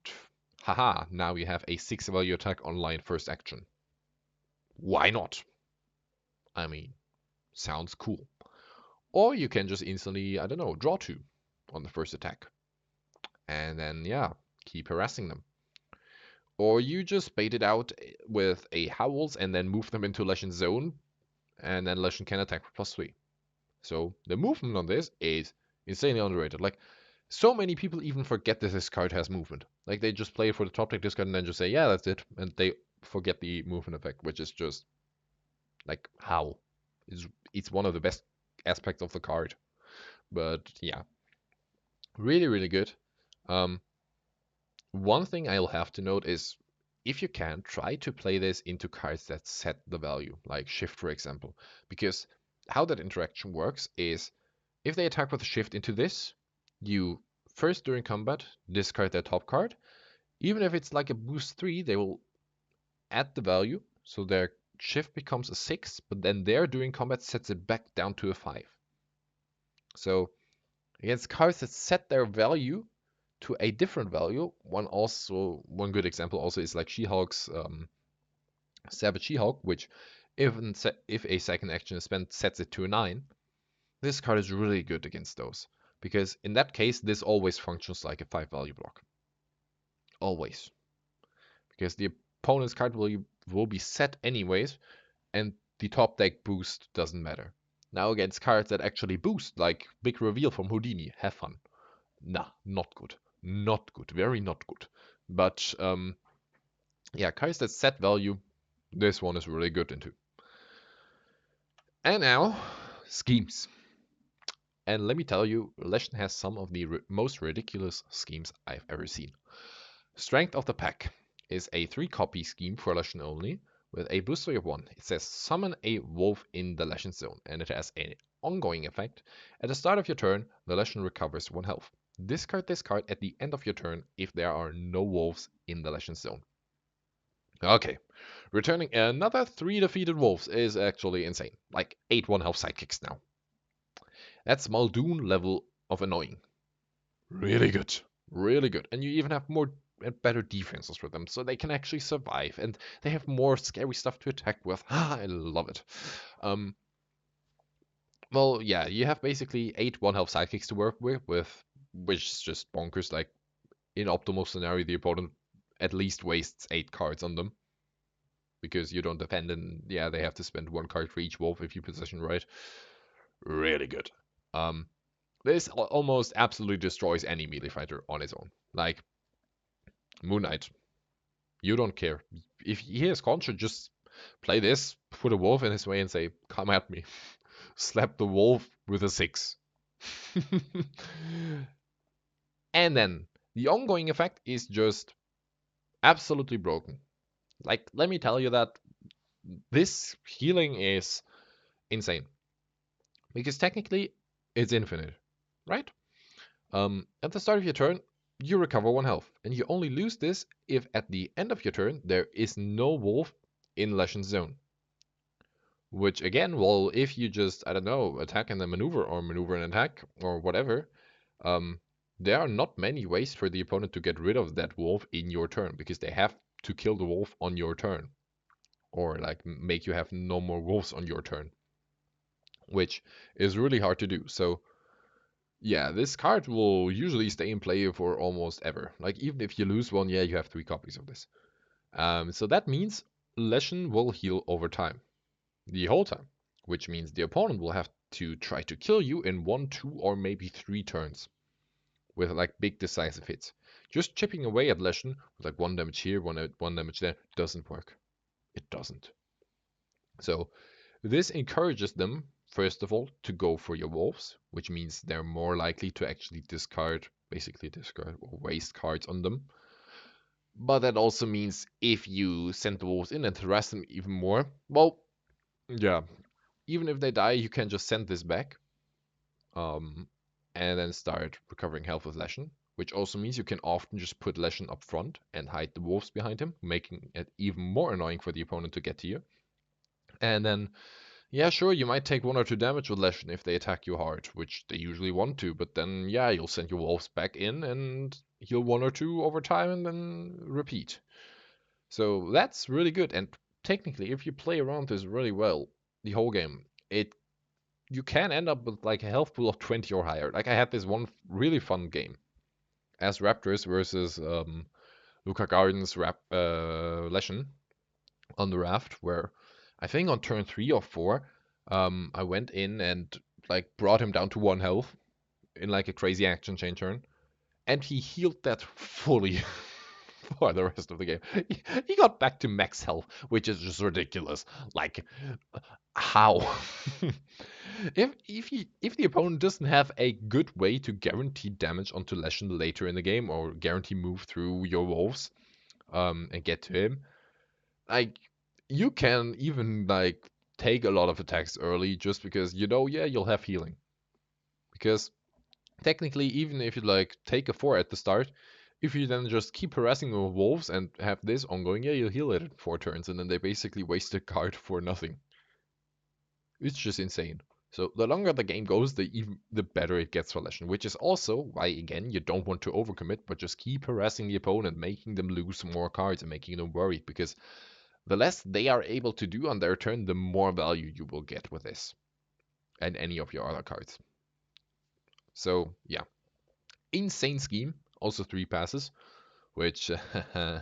haha, now you have a 6 value attack online first action. Why not? I mean, sounds cool. Or you can just instantly, I don't know, draw 2 on the first attack. And then, yeah, keep harassing them. Or you just bait it out with a Howls and then move them into Leshen's zone, and then Leshen can attack for +3. So the movement on this is insanely underrated. Like, so many people even forget that this card has movement. Like, they just play it for the top deck discard and then just say, yeah, that's it. And they forget the movement effect, which is just, like, how? It's one of the best aspects of the card. But yeah, really, really good. Um, One thing I'll have to note is, if you can, try to play this into cards that set the value, like Shift, for example. Because how that interaction works is, if they attack with a Shift into this, you first during combat discard their top card. Even if it's like a boost 3, they will add the value, so their Shift becomes a 6, but then there during combat sets it back down to a 5. So against cards that set their value to a different value. One good example also is like She-Hulk's Savage She-Hulk, which if a second action is spent sets it to a 9. This card is really good against those, because in that case this always functions like a 5 value block. Always. Because the opponent's card will be set anyways, and the top deck boost doesn't matter. Now against cards that actually boost, like Big Reveal from Houdini, have fun. Nah, not good. Not good. Very not good. But yeah, cards that set value, this one is really good into. And now, schemes. And let me tell you, Leshen has some of the most ridiculous schemes I've ever seen. Strength of the Pack is a 3-copy scheme for Leshen only, with a boost value of 1. It says summon a wolf in the Leshen zone, and it has an ongoing effect. At the start of your turn, the Leshen recovers 1 health. Discard this card at the end of your turn if there are no wolves in the Leshen zone. Okay, returning another 3 defeated wolves is actually insane. Like 8 1-health sidekicks now. That's Muldoon level of annoying. Really good. Really good. And you even have more and better defenses for them, so they can actually survive, and they have more scary stuff to attack with. Ah, I love it. Well, yeah, you have basically 8 1-health sidekicks to work with, which is just bonkers. Like, in optimal scenario, the opponent at least wastes 8 cards on them, because you don't defend, and yeah, they have to spend 1 card for each wolf if you position right. Really good. This almost absolutely destroys any melee fighter on its own. Like, Moon Knight. You don't care. If he has contra, just play this, put a wolf in his way and say, come at me. Slap the wolf with a 6. And then the ongoing effect is just absolutely broken. Like, let me tell you that this healing is insane. Because technically, it's infinite, right? At the start of your turn, you recover 1 health, and you only lose this if at the end of your turn there is no wolf in Leshen's zone. Which again, well, if you just, I don't know, attack and then maneuver, or maneuver and attack, or whatever, there are not many ways for the opponent to get rid of that wolf in your turn, because they have to kill the wolf on your turn, or like make you have no more wolves on your turn, which is really hard to do. So yeah, this card will usually stay in play for almost ever. Like even if you lose one, yeah, you have 3 copies of this. So that means Leshen will heal over time, the whole time, which means the opponent will have to try to kill you in 1, 2, or maybe 3 turns with like big decisive hits. Just chipping away at Leshen with like 1 damage here, 1 damage there doesn't work. It doesn't. So this encourages them, first of all, to go for your wolves, which means they're more likely to actually basically discard or waste cards on them. But that also means if you send the wolves in and harass them even more, well, yeah, even if they die, you can just send this back, um, and then start recovering health with Leshen, which also means you can often just put Leshen up front and hide the wolves behind him, making it even more annoying for the opponent to get to you. And then yeah, sure, you might take 1 or 2 damage with Leshen if they attack you hard, which they usually want to, but then, yeah, you'll send your wolves back in and heal 1 or 2 over time and then repeat. So that's really good, and technically, if you play around this really well, the whole game, you can end up with like a health pool of 20 or higher. Like I had this one really fun game as Raptors versus Luca Gardens Leshen on the raft, where I think on turn 3 or 4, I went in and like brought him down to 1 health in like a crazy action chain turn, and he healed that fully for the rest of the game. He got back to max health, which is just ridiculous. Like, how? If the opponent doesn't have a good way to guarantee damage onto Leshen later in the game, or guarantee move through your wolves, and get to him, like you can even like take a lot of attacks early just because yeah, you'll have healing. Because technically, even if you like take a 4 at the start, if you then just keep harassing the wolves and have this ongoing, yeah, you'll heal it in 4 turns, and then they basically waste a card for nothing. It's just insane. So the longer the game goes, the better it gets for Leshen, which is also why, again, you don't want to overcommit, but just keep harassing the opponent, making them lose more cards and making them worried, because the less they are able to do on their turn, the more value you will get with this and any of your other cards. So yeah, insane scheme. Also 3 passes, which yeah,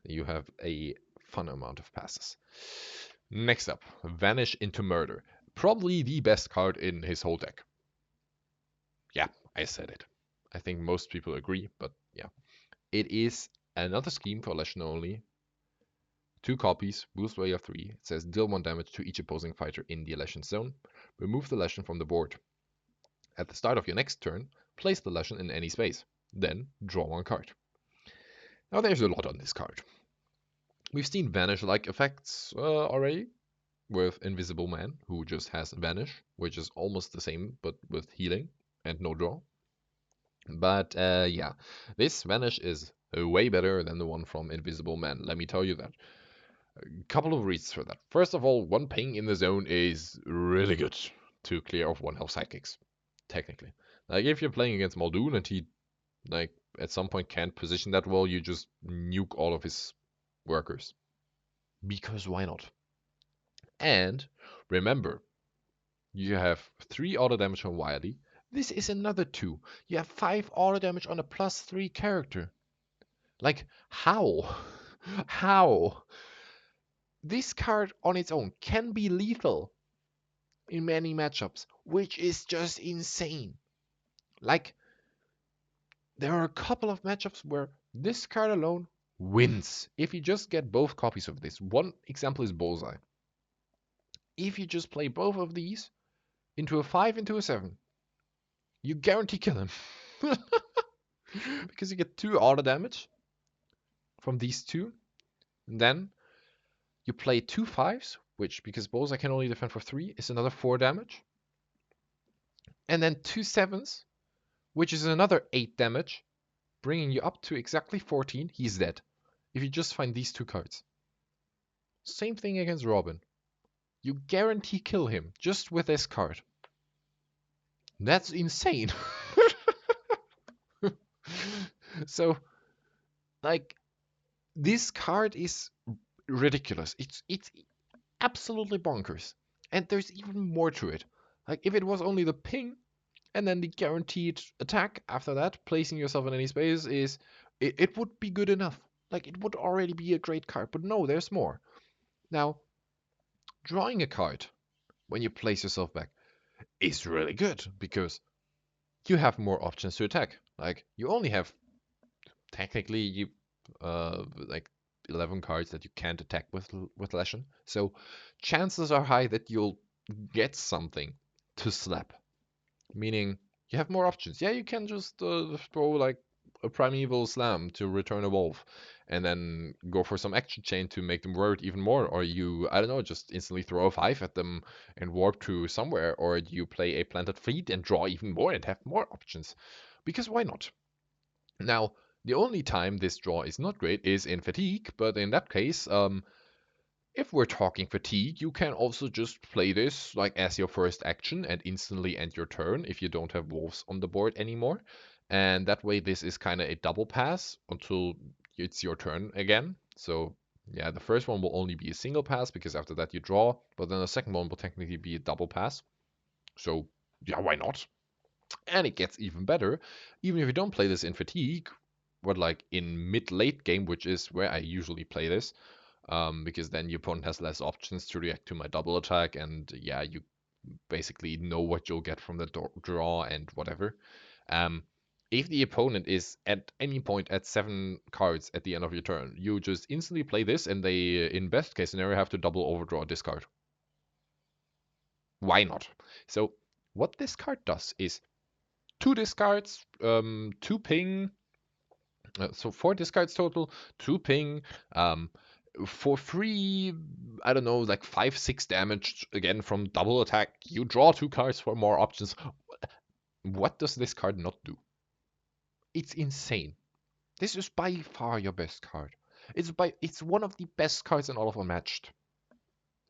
you have a fun amount of passes. Next up, Vanish into Murder. Probably the best card in his whole deck. Yeah, I said it. I think most people agree, but yeah. It is another scheme for Leshen only. 2 copies, boost value of 3. It says deal 1 damage to each opposing fighter in the Leshen zone. Remove the Leshen from the board. At the start of your next turn, place the Leshen in any space. Then draw 1 card. Now there's a lot on this card. We've seen Vanish-like effects already, with Invisible Man, who just has Vanish, which is almost the same, but with healing and no draw. But yeah, this Vanish is way better than the one from Invisible Man, let me tell you that. Couple of reasons for that. First of all, 1 ping in the zone is really good to clear off 1 health psychics, technically. Like if you're playing against Muldoon and he like at some point can't position that well, you just nuke all of his workers. Because why not? And remember, you have 3 auto damage on Wily. This is another 2. You have 5 auto damage on a +3 character. Like, how? How? This card on its own can be lethal in many matchups, which is just insane. Like, there are a couple of matchups where This card alone wins. If you just get both copies of this, one example is Bullseye. If you just play both of these into a 5, into a 7, you guarantee kill him. Because you get 2 auto damage from these two. And then you play 2 5s, which, because Bullseye can only defend for 3, is another 4 damage. And then 2 7s, which is another 8 damage, bringing you up to exactly 14. He's dead. If you just find these 2 cards. Same thing against Robin. You guarantee kill him just with this card. That's insane. So, like, this card is ridiculous. It's absolutely bonkers. And there's even more to it. Like, if it was only the ping and then the guaranteed attack after that, placing yourself in any space it would be good enough. Like, it would already be a great card. But no, there's more. Now, drawing a card when you place yourself back is really good because you have more options to attack. Like, you only have technically like 11 cards that you can't attack with Leshen. So chances are high that you'll get something to slap. Meaning you have more options. Yeah, you can just throw like a Primeval Slam to return a wolf, and then go for some action chain to make them worried even more. Or you, I don't know, just instantly throw a 5 at them and warp to somewhere. Or you play a Planted Fleet and draw even more and have more options. Because why not? Now, the only time this draw is not great is in Fatigue, but in that case, if we're talking Fatigue, you can also just play this like as your first action and instantly end your turn if you don't have wolves on the board anymore. And that way this is kind of a double pass until it's your turn again. So yeah, the first one will only be a single pass because after that you draw, but then the second one will technically be a double pass. So yeah, why not? And it gets even better, even if you don't play this in Fatigue, but like in mid-late game, which is where I usually play this, because then your opponent has less options to react to my double attack, and yeah, you basically know what you'll get from the draw and whatever. If the opponent is at any point at 7 cards at the end of your turn, you just instantly play this, and they, in best case scenario, have to double overdraw this card. Why not? So what this card does is 2 discards, 2 ping, so 4 discards total, 2 ping, for free, I don't know, like 5, 6 damage again from double attack. You draw 2 cards for more options. What does this card not do? It's insane. This is by far your best card. It's one of the best cards in all of Unmatched,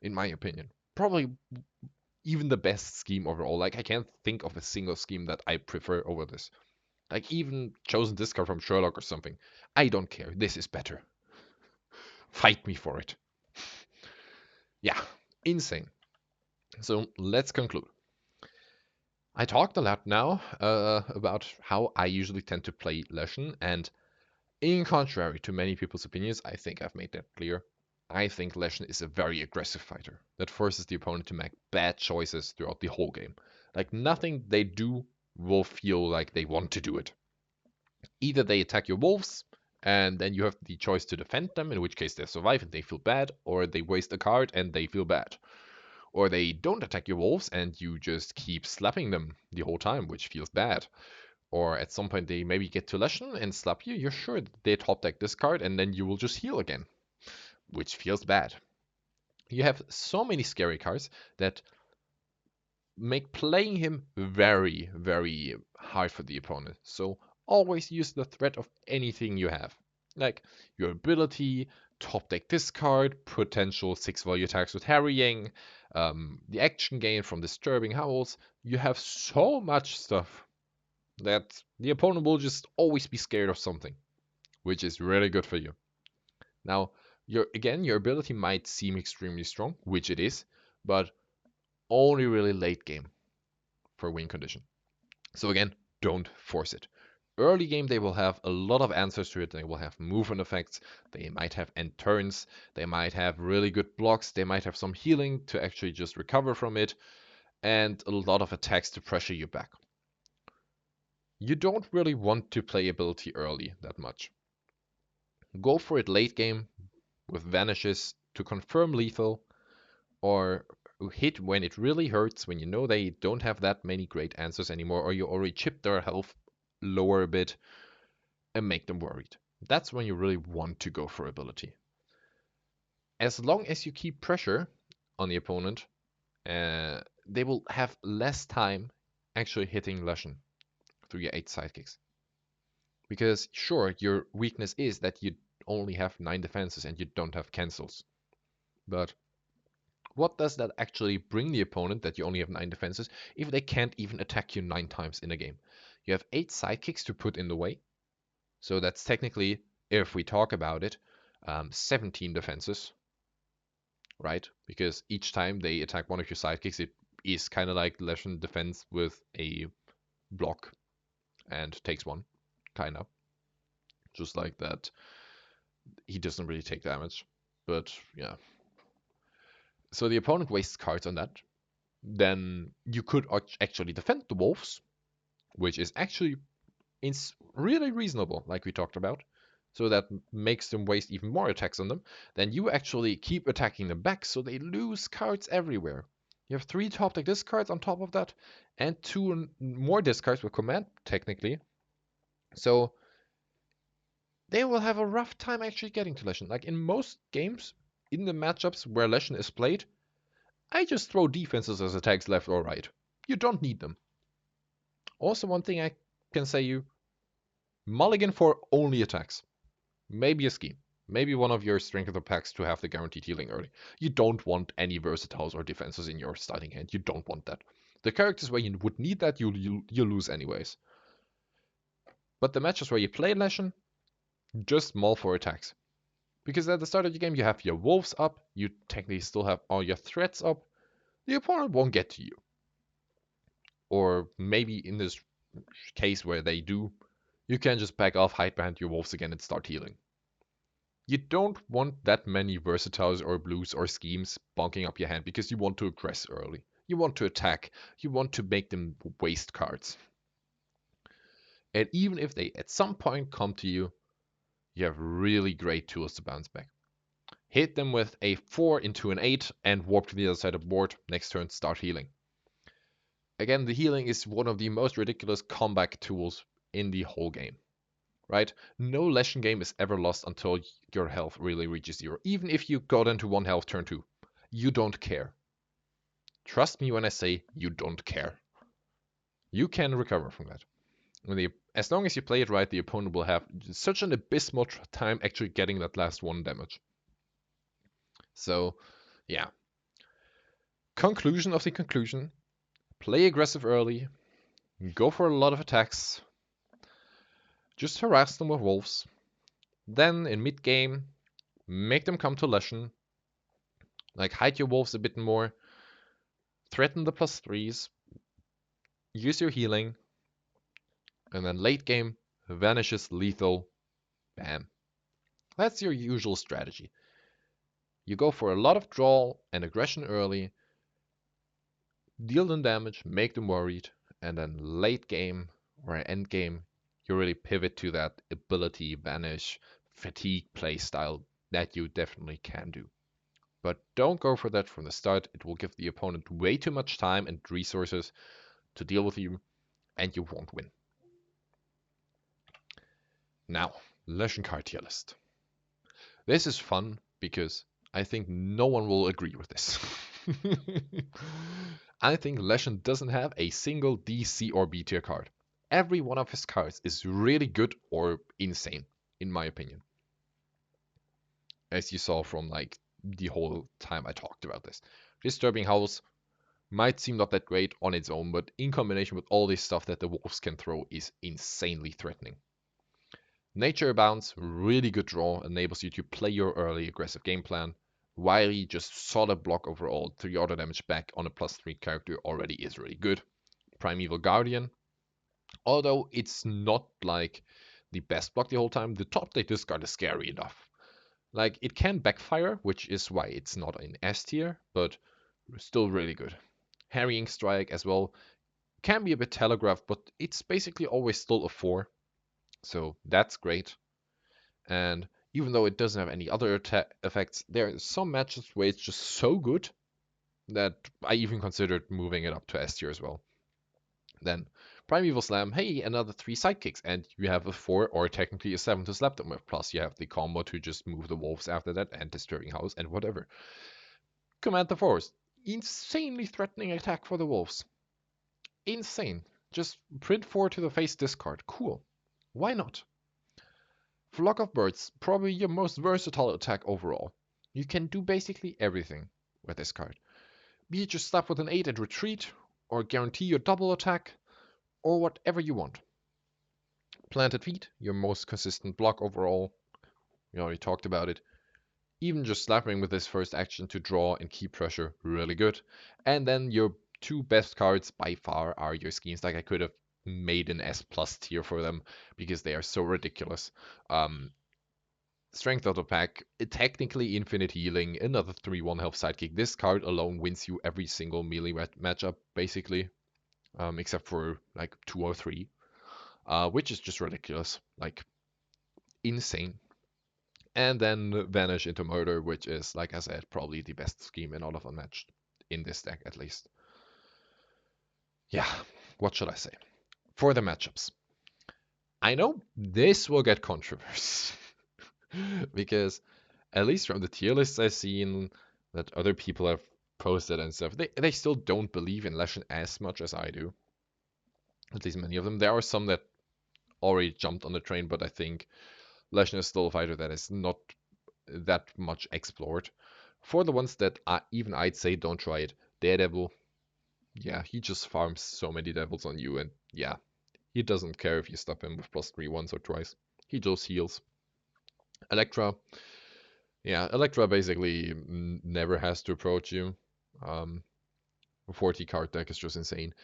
in my opinion. Probably even the best scheme overall. Like, I can't think of a single scheme that I prefer over this. Like, even chosen discard from Sherlock or something. I don't care. This is better. Fight me for it. Yeah, insane. So let's conclude. I talked a lot now about how I usually tend to play Leshen, and in contrary to many people's opinions, I think I've made that clear. I think Leshen is a very aggressive fighter that forces the opponent to make bad choices throughout the whole game. Like, nothing they do will feel like they want to do it. Either they attack your wolves, and then you have the choice to defend them, in which case they survive and they feel bad, or they waste a card and they feel bad. Or they don't attack your wolves and you just keep slapping them the whole time, which feels bad. Or at some point they maybe get to Leshen and slap you, you're sure they top deck this card and then you will just heal again, which feels bad. You have so many scary cards that make playing him very, very hard for the opponent. So always use the threat of anything you have. Like your ability, top deck this card, potential 6-value attacks with harrying, the action gain from disturbing howls. You have so much stuff that the opponent will just always be scared of something, which is really good for you. Now, your ability might seem extremely strong, which it is, but only really late game for win condition. So again, don't force it. Early game, they will have a lot of answers to it. They will have movement effects. They might have end turns. They might have really good blocks. They might have some healing to actually just recover from it. And a lot of attacks to pressure you back. You don't really want to play ability early that much. Go for it late game with Vanishes to confirm lethal, or hit when it really hurts, when you know they don't have that many great answers anymore, or you already chipped their health lower a bit and make them worried. That's when you really want to go for ability. As long as you keep pressure on the opponent, they will have less time actually hitting Leshen through your 8 sidekicks. Because sure, your weakness is that you only have 9 defenses and you don't have cancels. But what does that actually bring the opponent that you only have 9 defenses if they can't even attack you 9 times in a game? You have 8 sidekicks to put in the way. So that's technically, if we talk about it, 17 defenses, right? Because each time they attack one of your sidekicks, it is kind of like Leshen defense with a block and takes 1, kind of. Just like that. He doesn't really take damage, but yeah. So the opponent wastes cards on that. Then you could actually defend the wolves, which is actually really reasonable, like we talked about. So that makes them waste even more attacks on them. Then you actually keep attacking them back, so they lose cards everywhere. You have 3 top deck discards on top of that, and 2 more discards with command, technically. So they will have a rough time actually getting to Leshen. Like in most games, in the matchups where Leshen is played, I just throw defenses as attacks left or right. You don't need them. Also, one thing I can say you, mulligan for only attacks. Maybe a scheme. Maybe one of your strength of the packs to have the guaranteed healing early. You don't want any versatiles or defenses in your starting hand. You don't want that. The characters where you would need that, you lose anyways. But the matches where you play Leshen, just mull for attacks. Because at the start of your game, you have your wolves up, you technically still have all your threats up, the opponent won't get to you. Or maybe in this case where they do, you can just back off, hide behind your wolves again, and start healing. You don't want that many versatiles or blues or schemes bonking up your hand because you want to aggress early. You want to attack. You want to make them waste cards. And even if they at some point come to you, you have really great tools to bounce back. Hit them with a 4 into an 8 and warp to the other side of the board. Next turn, start healing. Again, the healing is one of the most ridiculous comeback tools in the whole game. Right? No Leshen game is ever lost until your health really reaches 0. Even if you got into 1 health turn 2. You don't care. Trust me when I say you don't care. You can recover from that. As long as you play it right, the opponent will have such an abysmal time actually getting that last 1 damage. So, yeah. Conclusion of the conclusion. Play aggressive early. Go for a lot of attacks. Just harass them with wolves. Then, in mid-game, make them come to Leshen. Like, hide your wolves a bit more. Threaten the +3s. Use your healing. And then late game, Vanishes lethal. Bam. That's your usual strategy. You go for a lot of draw and aggression early, deal them damage, make them worried, and then late game or end game, you really pivot to that ability, vanish, fatigue play style that you definitely can do. But don't go for that from the start. It will give the opponent way too much time and resources to deal with you, and you won't win. Now, Leshen card tier list. This is fun because I think no one will agree with this. I think Leshen doesn't have a single D, C, or B tier card. Every one of his cards is really good or insane, in my opinion. As you saw from like the whole time I talked about this. Disturbing Howls might seem not that great on its own, but in combination with all this stuff that the wolves can throw is insanely threatening. Nature Abounds, really good draw, enables you to play your early aggressive game plan. Wiry, just solid block overall, 3 auto damage back on a +3 character already is really good. Primeval Guardian, although it's not like the best block the whole time, the top deck discard is scary enough. Like, it can backfire, which is why it's not in S tier, but still really good. Harrying Strike as well, can be a bit telegraphed, but it's basically always still a 4. So that's great. And even though it doesn't have any other effects, there are some matches where it's just so good that I even considered moving it up to S tier as well. Then Primeval Slam, hey, another 3 sidekicks, and you have a 4 or technically a 7 to slap them with. Plus, you have the combo to just move the wolves after that, and Disturbing House, and whatever. Command the Forest, insanely threatening attack for the wolves. Insane. Just print 4 to the face discard. Cool. Why not? Flock of Birds, probably your most versatile attack overall. You can do basically everything with this card. Be it just slap with an 8 and retreat, or guarantee your double attack, or whatever you want. Planted Feet, your most consistent block overall. We already talked about it. Even just slapping with this first action to draw and keep pressure, really good. And then your 2 best cards by far are your schemes. Like I could have made an S plus tier for them because they are so ridiculous. Strength of the pack, technically infinite healing, another 3-1 health sidekick. This card alone wins you every single melee matchup, basically, except for like 2 or 3, which is just ridiculous, like insane. And then Vanish into Murder, which is, like I said, probably the best scheme in all of Unmatched, in this deck at least. Yeah, what should I say? For the matchups, I know this will get controversy. Because at least from the tier lists I've seen that other people have posted and stuff, they still don't believe in Leshen as much as I do. At least many of them. There are some that already jumped on the train, but I think Leshen is still a fighter that is not that much explored. For the ones that even I'd say don't try it, Daredevil, yeah, he just farms so many devils on you, and yeah, he doesn't care if you stop him with +3 once or twice. He just heals. Elektra, yeah, Elektra basically never has to approach you. Um, 40 card deck is just insane.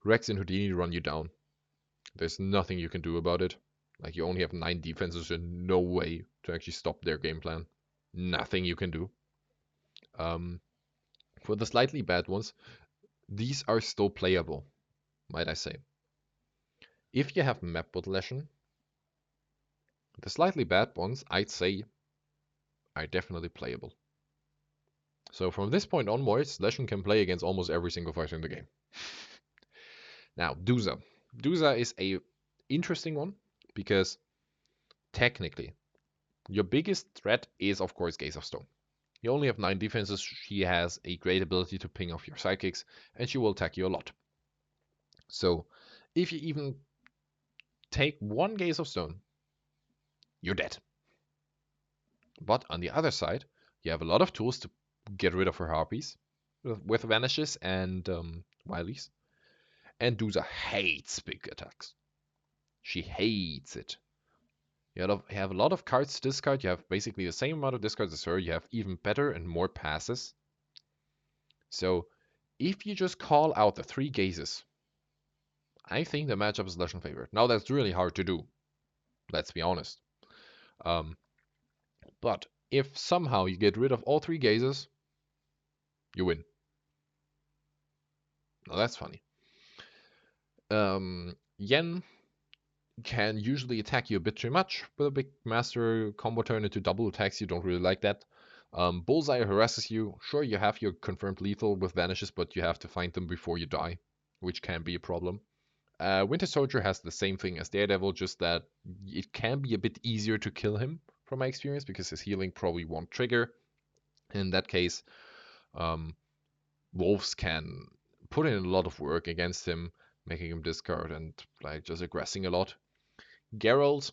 Rex and Houdini run you down. There's nothing you can do about it. Like, you only have 9 defenses and no way to actually stop their game plan. Nothing you can do. For the slightly bad ones, these are still playable, might I say. If you have map with Leshen, the slightly bad ones, I'd say, are definitely playable. So from this point onwards, Leshen can play against almost every single fighter in the game. Now, Duza. Duza is a interesting one because technically, your biggest threat is, of course, Gaze of Stone. You only have 9 defenses, she has a great ability to ping off your sidekicks, and she will attack you a lot. So, if you even take 1 Gaze of Stone, you're dead. But on the other side, you have a lot of tools to get rid of her harpies with Vanishes and Wilies. And Duza hates big attacks. She hates it. You have a lot of cards to discard. You have basically the same amount of discards as her. You have even better and more passes. So if you just call out the 3 gazes, I think the matchup is Leshen favored. Now that's really hard to do. Let's be honest. But if somehow you get rid of all 3 gazes, you win. Now that's funny. Yen can usually attack you a bit too much with a big master combo turn into double attacks. You don't really like that. Bullseye harasses you. Sure, you have your confirmed lethal with vanishes, but you have to find them before you die, which can be a problem. Winter Soldier has the same thing as Daredevil, just that it can be a bit easier to kill him from my experience because his healing probably won't trigger. In that case, wolves can put in a lot of work against him, making him discard and like just aggressing a lot. Geralt,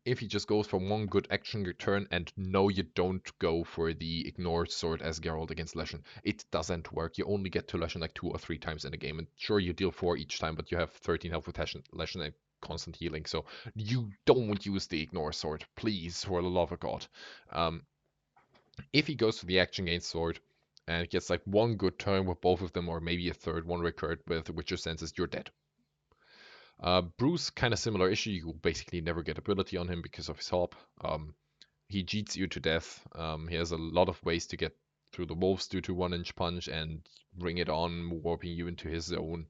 if he just goes for 1 good action turn, and no, you don't go for the ignore sword as Geralt against Leshen. It doesn't work. You only get to Leshen like 2 or 3 times in a game, and sure, you deal 4 each time, but you have 13 health with Leshen and constant healing, so you don't use the ignore sword, please, for the love of God. If he goes for the action gain sword, and gets like 1 good turn with both of them, or maybe a third one recurred with Witcher Senses, you're dead. Bruce, kind of similar issue. You basically never get ability on him because of his hop. He cheats you to death. He has a lot of ways to get through the wolves due to 1-inch punch and bring it on, warping you into his zone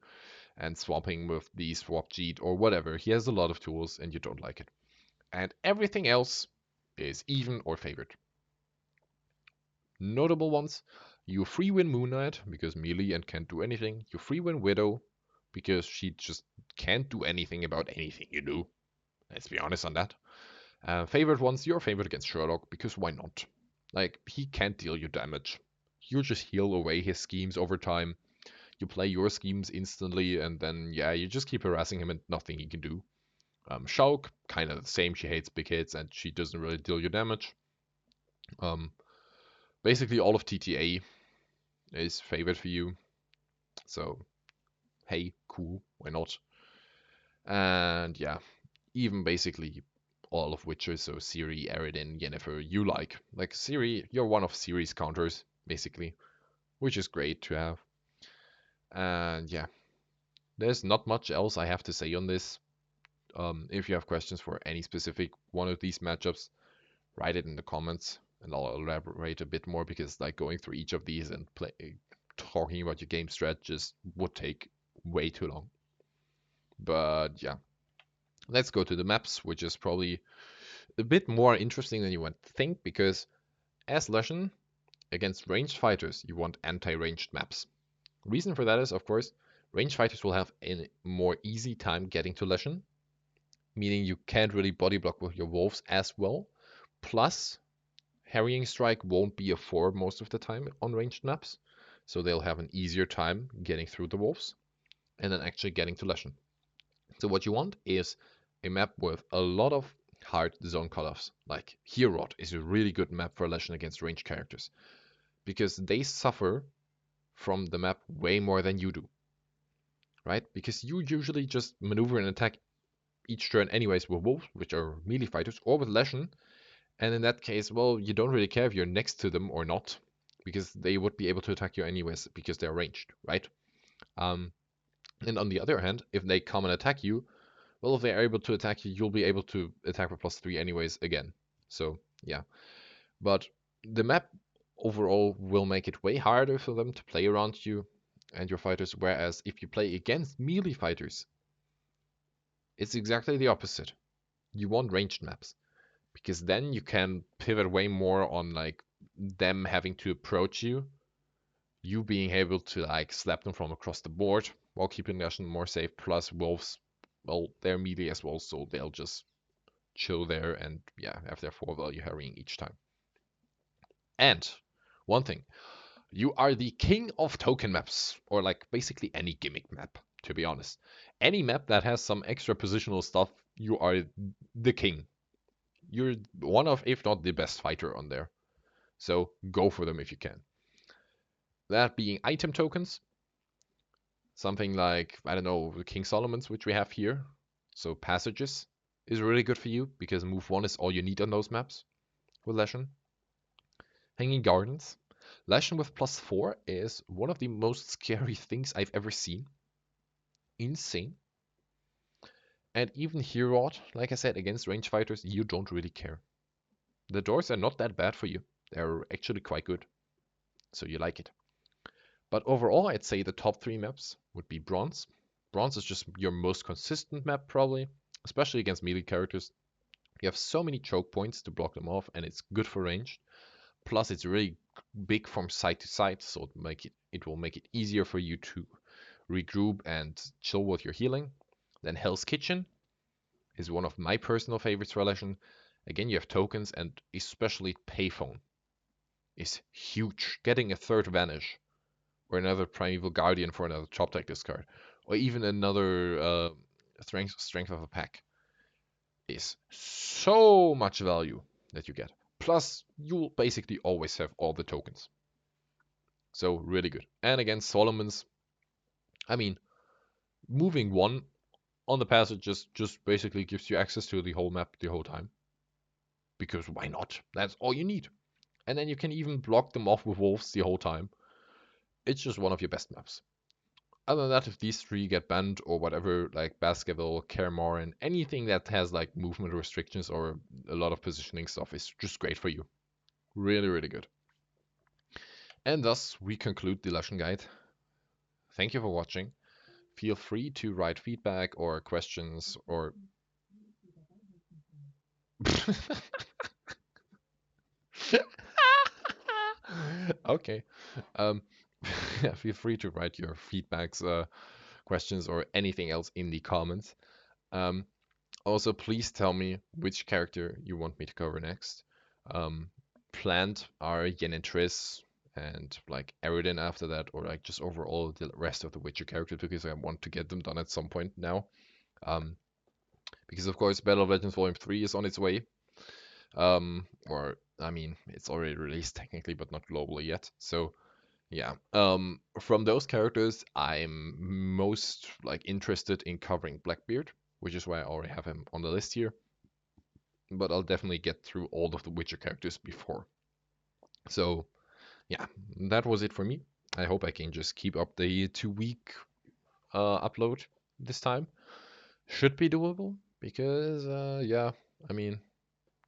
and swapping with the swap cheat or whatever. He has a lot of tools and you don't like it. And everything else is even or favored. Notable ones, you free win Moon Knight because melee and can't do anything. You free win Widow because she just can't do anything about anything you do. Let's be honest on that. Favorite ones, your favorite against Sherlock because why not? Like, he can't deal you damage. You just heal away his schemes over time. You play your schemes instantly, and then, yeah, you just keep harassing him and nothing he can do. Shulk, kind of the same. She hates big hits and she doesn't really deal you damage. Um, Basically, all of TTA is favored for you. So, hey, cool, why not? And yeah, even basically all of Witcher, so Ciri, Eredin, Yennefer, you like. Like Ciri, you're one of Ciri's counters, basically, which is great to have. And yeah, there's not much else I have to say on this. If you have questions for any specific one of these matchups, write it in the comments and I'll elaborate a bit more because like going through each of these and talking about your game strat just would take way too long. But yeah, let's go to the maps, which is probably a bit more interesting than you would think because as Leshen, against ranged fighters, you want anti-ranged maps. Reason for that is, of course, ranged fighters will have a more easy time getting to Leshen, meaning you can't really body block with your wolves as well. Plus, Harrying Strike won't be a 4 most of the time on ranged maps, so they'll have an easier time getting through the wolves and then actually getting to Leshen. So what you want is a map with a lot of hard zone cutoffs. Like Herod is a really good map for Leshen against ranged characters because they suffer from the map way more than you do, right? Because you usually just maneuver and attack each turn anyways with wolves, which are melee fighters, or with Leshen, and in that case, well, you don't really care if you're next to them or not, because they would be able to attack you anyways because they're ranged, right? And on the other hand, if they come and attack you, well, if they're able to attack you, you'll be able to attack with +3 anyways again. So, yeah. But the map overall will make it way harder for them to play around you and your fighters, whereas if you play against melee fighters, it's exactly the opposite. You want ranged maps, because then you can pivot way more on like them having to approach you, you being able to like slap them from across the board while keeping Leshen more safe. Plus wolves, well, they're melee as well, so they'll just chill there and yeah, have their 4 value harrying each time. And one thing, you are the king of token maps, or like basically any gimmick map, to be honest. Any map that has some extra positional stuff, you are the king. You're one of, if not the best fighter on there. So go for them if you can. That being item tokens, something like, I don't know, the King Solomon's, which we have here. So passages is really good for you because move 1 is all you need on those maps with Leshen. Hanging Gardens. Leshen with +4 is one of the most scary things I've ever seen. Insane. And even Herod, like I said, against range fighters, you don't really care. The doors are not that bad for you. They're actually quite good. So you like it. But overall, I'd say the top 3 maps would be Bronze. Bronze is just your most consistent map, probably, especially against melee characters. You have so many choke points to block them off, and it's good for range. Plus, it's really big from side to side, so it will make it easier for you to regroup and chill with your healing. Then Hell's Kitchen is one of my personal favorites for Leshen. Again, you have tokens, and especially Payphone is huge. Getting a 3rd Vanish or another Primeval Guardian for another top deck discard, or even another strength of a pack is so much value that you get. Plus, you'll basically always have all the tokens. So really good. And again, Solomon's, I mean, moving 1 on the passage just basically gives you access to the whole map the whole time. Because why not? That's all you need. And then you can even block them off with wolves the whole time. It's just one of your best maps. Other than that, if these 3 get banned or whatever, like Baskerville, Kaer and anything that has like movement restrictions or a lot of positioning stuff is just great for you. Really, really good. And thus, we conclude the Leshen guide. Thank you for watching. Feel free to write feedback or questions or Okay. Um, yeah, feel free to write your feedbacks, questions, or anything else in the comments. Um, Also, please tell me which character you want me to cover next. Um, Planned are Yen and Triss, and like Eridan after that, or like just overall the rest of the Witcher characters, because I want to get them done at some point now. Um, because of course, Battle of Legends Volume 3 is on its way. Or I mean, it's already released technically, but not globally yet. So yeah. From those characters, I'm most like interested in covering Blackbeard, which is why I already have him on the list here. But I'll definitely get through all of the Witcher characters before. So yeah, that was it for me. I hope I can just keep up the 2 week upload this time. Should be doable because yeah, I mean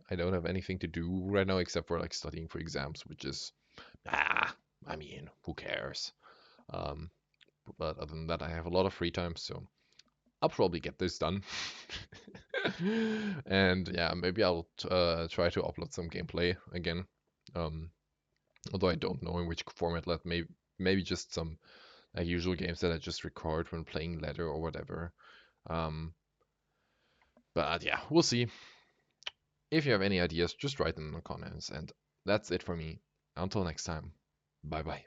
I don't have anything to do right now except for like studying for exams, which is ah, I mean who cares? Um, but other than that, I have a lot of free time, so I'll probably get this done. And yeah, maybe I'll try to upload some gameplay again. Um, Although I don't know in which format. Let maybe just some usual games that I just record when playing ladder or whatever. Um, but yeah, we'll see. If you have any ideas, just write them in the comments. And that's it for me. Until next time, bye bye.